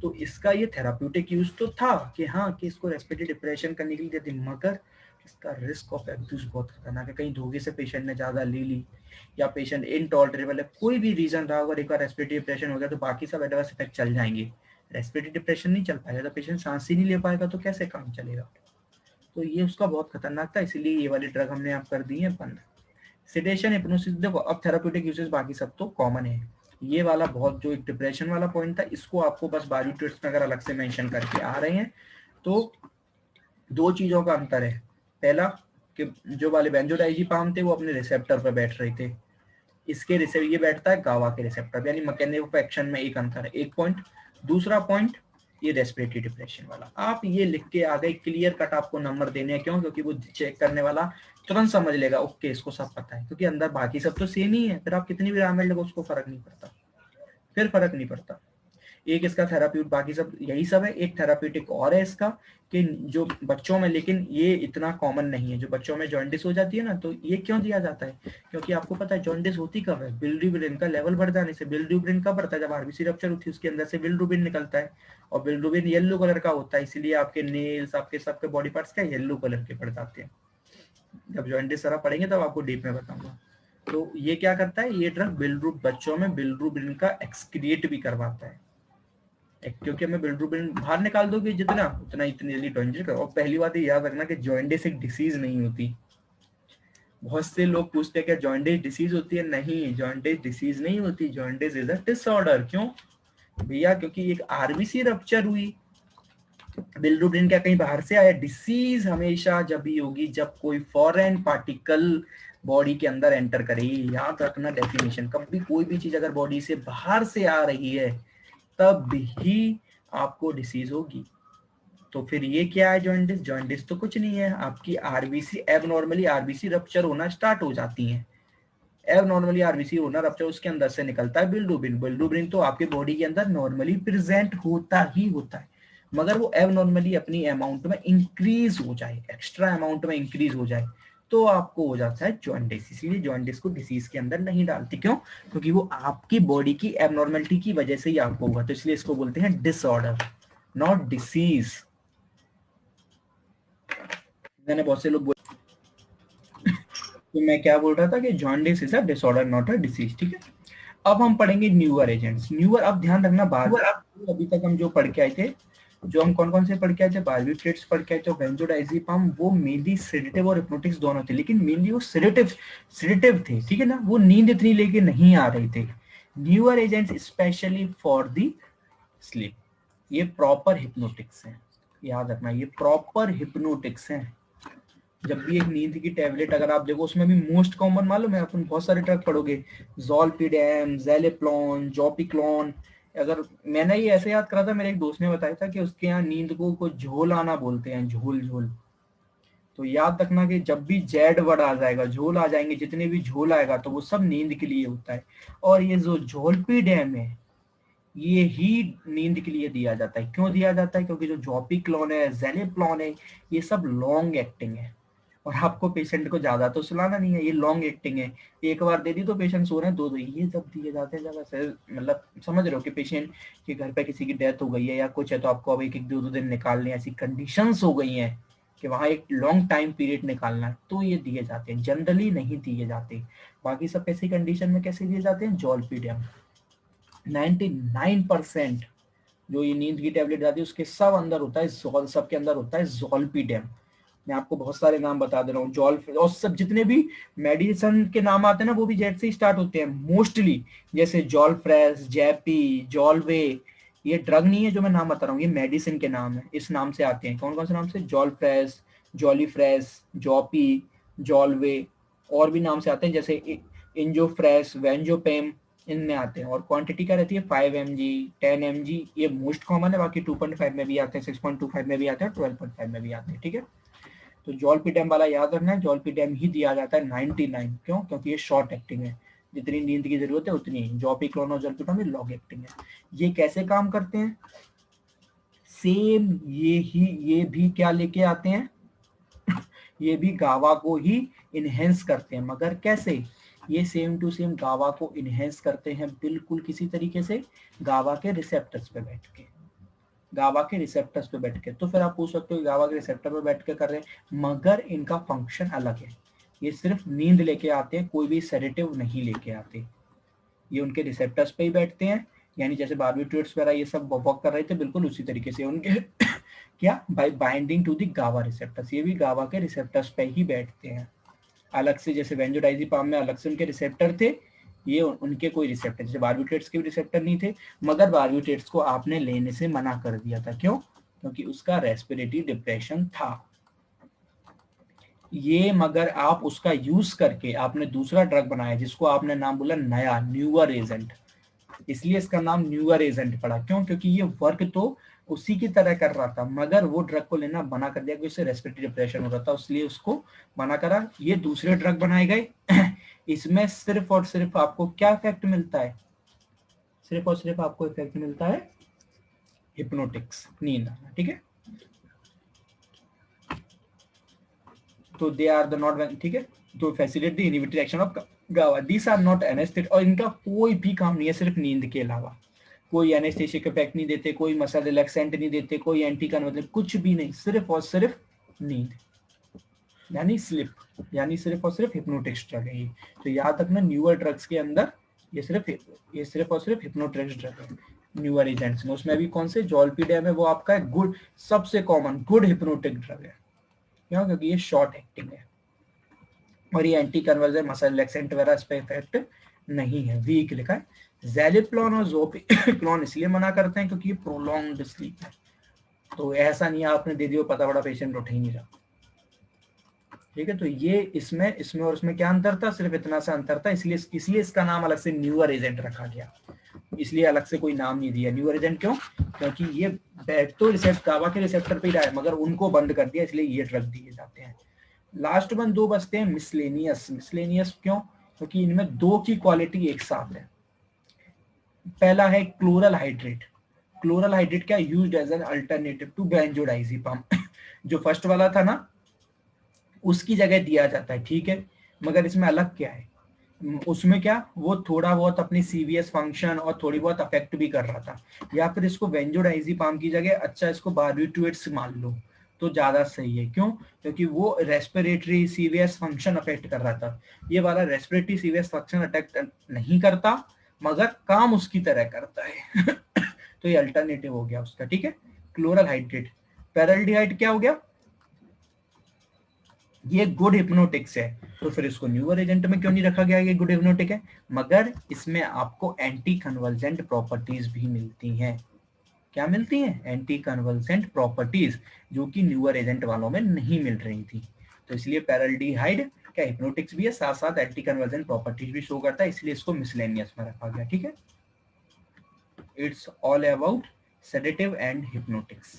तो इसका ये थेराप्यूटिक यूज तो था कि हाँ कि इसको रेस्पिरेटरी डिप्रेशन करने के लिए देते, मगर इसका रिस्क ऑफ एब्यूज बहुत खतरनाक है। कहीं धोखे से पेशेंट ने ज्यादा ले ली या पेशेंट इनटॉलरेबल है, कोई भी रीजन रहा, अगर एक बार रेस्पिरेटरी डिप्रेशन हो गया तो बाकी सब एडवर्स इफेक्ट चल जाएंगे। रेस्पिरेटरी डिप्रेशन नहीं चल पाएगा तो पेशेंट सांस ही नहीं ले पाएगा, तो कैसे काम चलेगा। तो ये उसका बहुत खतरनाक था, इसीलिए ये वाली ड्रग हमने आप कर दी है बंद। सेडेशन, हिप्नोसिस, देखो अब थेराप्यूटिक यूसेज बाकी सब तो कॉमन है, ये वाला बहुत जो एक डिप्रेशन वाला पॉइंट था, इसको आपको बस बार्बिट्रेट्स में अगर अलग से मेंशन करके आ रहे हैं तो दो चीजों का अंतर है। पहला कि जो वाले बेंजोडाइजीपाम थे वो अपने रिसेप्टर पर बैठ रहे थे, इसके रिसेप्टर ये बैठता है गावा के रिसेप्टर पे, यानी मैकेनिज्म ऑफ एक्शन में एक अंतर है, एक पॉइंट। दूसरा पॉइंट ये रेस्पिरेटरी डिप्रेशन वाला, आप ये लिख के आ गए, क्लियर कट आपको नंबर देने हैं, क्यों, क्योंकि वो चेक करने वाला तुरंत समझ लेगा, ओके इसको सब पता है, क्योंकि अंदर बाकी सब तो सेम ही है, फिर आप कितनी भी रामेल लगो उसको फर्क नहीं पड़ता, फिर फर्क नहीं पड़ता। एक इसका थेराप्यूट, बाकी सब यही सब है। एक थेराप्यूटिक और है इसका कि जो बच्चों में, लेकिन ये इतना कॉमन नहीं है, जो बच्चों में जॉन्डिस हो जाती है ना, तो ये क्यों दिया जाता है, क्योंकि आपको पता है जॉन्डिस होती कब है, बिलिरुबिन का लेवल बढ़ जाने से। बिलिरुबिन कब बढ़ता है, जब आरबीसी रप्चर होती है उसके अंदर से बिलिरुबिन निकलता है, और बिलिरुबिन येलो कलर का होता है, इसलिए आपके नेल्स, आपके सबके बॉडी पार्ट्स क्या येलो कलर के पड़ जाते हैं। जब जॉन्डिस सारा पढ़ेंगे तब आपको डीप में बताऊंगा। तो ये क्या करता है, ये ड्रग बच्चों में बिलिरुबिन का एक्सक्रिएट भी करवाता है, क्योंकि हमें बिलिरुबिन बाहर निकाल दोगे जितना उतना इतनी जल्दी जॉन्डिस। और पहली बात ये याद रखना कि जॉन्डिस एक डिसीज नहीं होती। बहुत से लोग पूछते हैं कि जॉन्डिस डिसीज होती है, नहीं जॉन्डिस डिसीज नहीं होती, जॉन्डिस इज अ डिसऑर्डर। क्यों भैया, क्योंकि एक आरबीसी रप्चर हुई, बिलिरुबिन क्या कहीं बाहर से आया। डिसीज हमेशा जब भी होगी जब कोई फॉरेन पार्टिकल बॉडी के अंदर एंटर करे, याद रखना डेफिनेशन, कभी कोई भी चीज अगर बॉडी से बाहर से आ रही है तब ही आपको डिसीज होगी। तो फिर ये क्या है जॉन्डिस? जॉन्डिस तो कुछ नहीं है, आपकी आरबीसी एबनॉर्मली आरबीसी रप्चर होना स्टार्ट हो जाती है। एबनॉर्मली आरबीसी होना रप्चर, उसके अंदर से निकलता है बिल्डुबिन। बिल्डुबिन तो आपके बॉडी के अंदर नॉर्मली प्रेजेंट होता ही होता है, मगर वो एबनॉर्मली अपनी अमाउंट में इंक्रीज हो जाए, एक्स्ट्रा अमाउंट में इंक्रीज हो जाए, तो आपको हो जाता है जॉन्डिस। इसलिए जॉन्डिस को डिसीज के अंदर नहीं डालती। क्यों? क्योंकि वो आपकी बॉडी की एबनॉर्मलिटी की वजह से ही आपको होगा, तो इसलिए इसको बोलते हैं डिसऑर्डर, नॉट डिसीज। मैंने बहुत से लोग तो मैं क्या बोल रहा था कि jaundice is a disorder not a disease. ठीक है, अब हम पढ़ेंगे न्यूअर एजेंट्स। न्यूअर, अब ध्यान रखना, बार अभी तक हम जो पढ़ के आए थे, जो हम कौन कौन से पढ़ के आए थे, बार्बिट्रेट्स पढ़ के आए थे, बेंजोडाइजेपिम, वो मेनली सेडेटिव और हिप्नोटिक्स दोनों थे, लेकिन मेनली वो सेडेटिव थे। ठीक है ना, वो नींद इतनी लेके नहीं आ रहे थे। Newer agents specially for the sleep, ये प्रॉपर हिप्नोटिक्स है, याद रखना, ये प्रॉपर हिप्नोटिक्स है। जब भी एक नींद की टेबलेट अगर आप देखो, उसमें भी मोस्ट कॉमन मालूम है, अपन बहुत सारे ड्रग पढ़ोगे, जोलपीडेम, ज़ेलेप्लोन, जोपिक्लोन। अगर मैंने ये ऐसे याद करा था, मेरे एक दोस्त ने बताया था कि उसके यहाँ नींद को झोल आना बोलते हैं, झोल झोल। तो याद रखना कि जब भी जेड वर्ड आ जाएगा, झोल आ जाएंगे, जितने भी झोल आएगा तो वो सब नींद के लिए होता है। और ये जो जोलपीडेम है, ये ही नींद के लिए दिया जाता है। क्यों दिया जाता है? क्योंकि जो जोपिक्लोन है, ज़ेलेप्लोन है, ये सब लॉन्ग एक्टिंग है, और आपको पेशेंट को ज्यादा तो सुलाना नहीं है, ये लॉन्ग एक्टिंग है। एक बार दे दी तो पेशेंट सो रहे हैं, दो दो ये जब दिए जाते हैं ज्यादा से, मतलब समझ रहे हो कि पेशेंट के घर पे किसी की डेथ हो गई है या कुछ है, तो आपको अब एक एक दो दो दिन निकालने, ऐसी कंडीशंस हो गई हैं कि वहाँ एक लॉन्ग टाइम पीरियड निकालना है, तो ये दिए जाते हैं। जनरली नहीं दिए जाते। बाकी सब ऐसी कंडीशन में कैसे दिए जाते हैं? जोलपीडियम। 99% जो ये नींद की टेबलेट जाती है उसके सब अंदर होता है, सबके अंदर होता है जोलपीडियम। मैं आपको बहुत सारे नाम बता दे रहा हूँ, जॉल, और सब जितने भी मेडिसिन के नाम आते हैं ना, वो भी जेड से ही स्टार्ट होते हैं मोस्टली, जैसे जॉलफ्रेस, जैपी, जॉलवे। ये ड्रग नहीं है जो मैं नाम बता रहा हूँ, ये मेडिसिन के नाम है, इस नाम से आते हैं। कौन कौन से नाम से? जॉलफ्रेस, जॉलीफ्रेस, जॉपी, जॉलवे, और भी नाम से आते हैं, जैसे इंजोफ्रेस, वेंजोपेम, इनमें आते हैं। और क्वांटिटी क्या रहती है? 5 mg, 10 mg, ये मोस्ट कॉमन है। बाकी 2.5 में भी आते हैं, 6.25 में भी आते हैं, 12.5 में भी आते हैं। ठीक है, तो जोलपीडेम वाला याद रखना है, जोलपीडेम ही दिया जाता है 99। क्यों? क्योंकि ये शॉर्ट एक्टिंग है, जितनी नींद की जरूरत है उतनी ही। जोपिक्लोन और जोलपीडेम ये लॉन्ग एक्टिंग है। ये कैसे काम करते हैं? सेम ये भी क्या लेके आते हैं? ये भी गावा को ही इनहेंस करते हैं, मगर कैसे? ये सेम टू सेम गावा को इनहेंस करते हैं बिल्कुल किसी तरीके से, गावा के रिसेप्टर्स पे बैठ के, गावा के रिसेप्टर्स पे बैठ के। तो फिर आप पूछ सकते हो गावा के रिसेप्टर पे बैठ के कर रहे हैं, मगर इनका फंक्शन अलग है। ये सिर्फ नींद लेके आते हैं, कोई भी सेडेटिव नहीं लेके आते। ये उनके रिसेप्टर्स पे ही बैठते हैं, यानी जैसे बार्बिट्रेट्स वगैरह ये सब वर्क कर रहे थे, बिल्कुल उसी तरीके से उनके क्या, बाय बाइंडिंग टू द गावा रिसेप्टर्स, ये भी गावा के रिसेप्टर्स पे ही बैठते हैं। अलग से जैसे बेंजोडाइजेपिम में अलग से उनके रिसेप्टर थे, ये उनके कोई रिसेप्टर, जैसे बार्बिट्रेट्स के भी रिसेप्टर नहीं थे, मगर बार्बिट्रेट्स को आपने लेने से मना कर दिया था। क्यों? क्योंकि उसका रेस्पिरेटरी डिप्रेशन था। ये मगर आप उसका यूज करके आपने दूसरा ड्रग बनाया, जिसको आपने नाम बोला नया, न्यूअर एजेंट, इसलिए इसका नाम न्यूअर एजेंट पड़ा। क्यों? क्योंकि ये वर्क तो उसी की तरह कर रहा था, मगर वो ड्रग को लेना मना कर दिया, क्योंकि उससे रेस्पिरेटरी डिप्रेशन हो रहा था, इसलिए उसको मना करा। ये दूसरे ड्रग बनाए गए इसमें सिर्फ और सिर्फ आपको क्या इफेक्ट मिलता है? सिर्फ और सिर्फ आपको इफेक्ट मिलता है हिप्नोटिक्स, नींद आना। ठीक है, तो दे आर द नॉट, ठीक है, तो फैसिलिटी इनहिबिटरी एक्शन ऑफ गावा, दीस आर नॉट एनेस्थेटिक, और इनका कोई भी काम नहीं है सिर्फ नींद के अलावा। कोई एनेस्थेटिक इफेक्ट नहीं देते, कोई मसल रिलैक्सेंट नहीं देते, कोई एंटी कन्वर्जेंट, कुछ भी नहीं, सिर्फ और सिर्फ नींद, यानी स्लिप, यानी सिर्फ और सिर्फ हिप्नोटिक्स ड्रग है ये। तो याद रखना, न्यूअर ड्रग्स के अंदर ये सिर्फ और सिर्फ हिप्नोटिक्स ड्रग है, न्यूअर एजेंट्स में। उसमें भी कौन से? जोलपीडेम है, वो आपका गुड, सबसे कॉमन गुड हिप्नोटिक ड्रग है। क्यों? क्योंकि ये शॉर्ट एक्टिंग है, और ये एंटी कन्वर्जन, मसल रिलैक्सेंट वगैरह इस पे इफेक्ट नहीं है, वीक लिखा है। ज़ेलेप्लोन और जोपिक्लोन इसलिए मना करते हैं क्योंकि ये प्रोलॉन्ग्ड स्लीप है, तो ऐसा नहीं है आपने दे दिया पता बड़ा पेशेंट उठ ही नहीं रहा। ठीक है, तो ये इसमें और इसमें क्या अंतर था? सिर्फ इतना सा अंतर था, इसलिए इसका नाम अलग से न्यूअर एजेंट रखा गया। इसलिए अलग से कोई नाम नहीं दिया न्यूअर एजेंट। क्यों? क्योंकि ये बैठ तो गाबा के रिसेप्टर पे ही रहा है, मगर उनको बंद कर दिया, इसलिए ये ड्रग दिए जाते हैं। लास्ट वन दो बचते हैं मिसलेनियस। मिसलेनियस क्यों? क्योंकि इनमें दो की क्वालिटी एक साथ है। पहला है क्लोरल हाइड्रेट। क्लोरल हाइड्रेट क्या used as an alternative to benzodiazepine. जो फर्स्ट वाला था ना, उसकी जगह दिया जाता है, ठीक है। मगर इसमें अलग क्या है, उसमें क्या वो थोड़ा बहुत अपनी सीवीएस फंक्शन और थोड़ी बहुत अफेक्ट भी कर रहा था, या फिर इसको बेंजोडाइजिपाम की जगह अच्छा इसको बार्बिट्यूरेट्स मान लो तो ज्यादा सही है। क्यों? क्योंकि वो रेस्पिरेटरी सीवीएस फंक्शन अफेक्ट कर रहा था, ये वाला रेस्पिरेटरी सीवीएस फंक्शन अटैक नहीं करता, मगर काम उसकी तरह करता है। तो ये अल्टरनेटिव हो गया उसका, ठीक है। Chloral hydrate. पैराल्डिहाइड क्या हो गया? ये गुड हिप्नोटिक्स है, तो फिर इसको न्यूअर एजेंट में क्यों नहीं रखा गया? ये गुड हिप्नोटिक है, मगर इसमें आपको एंटी कन्वर्जेंट प्रॉपर्टीज भी मिलती हैं। क्या मिलती हैं? एंटी कन्वर्जेंट प्रॉपर्टीज, जो कि न्यूअर एजेंट वालों में नहीं मिल रही थी। तो इसलिए पैराल्डिहाइड क्या हिप्नोटिक्स भी है, साथ साथ एंटी कन्वर्जेंट प्रॉपर्टीज भी शो करता है, इसलिए इसको मिसलेनियस में रखा गया, ठीक है। It's all about sedative and hypnotics.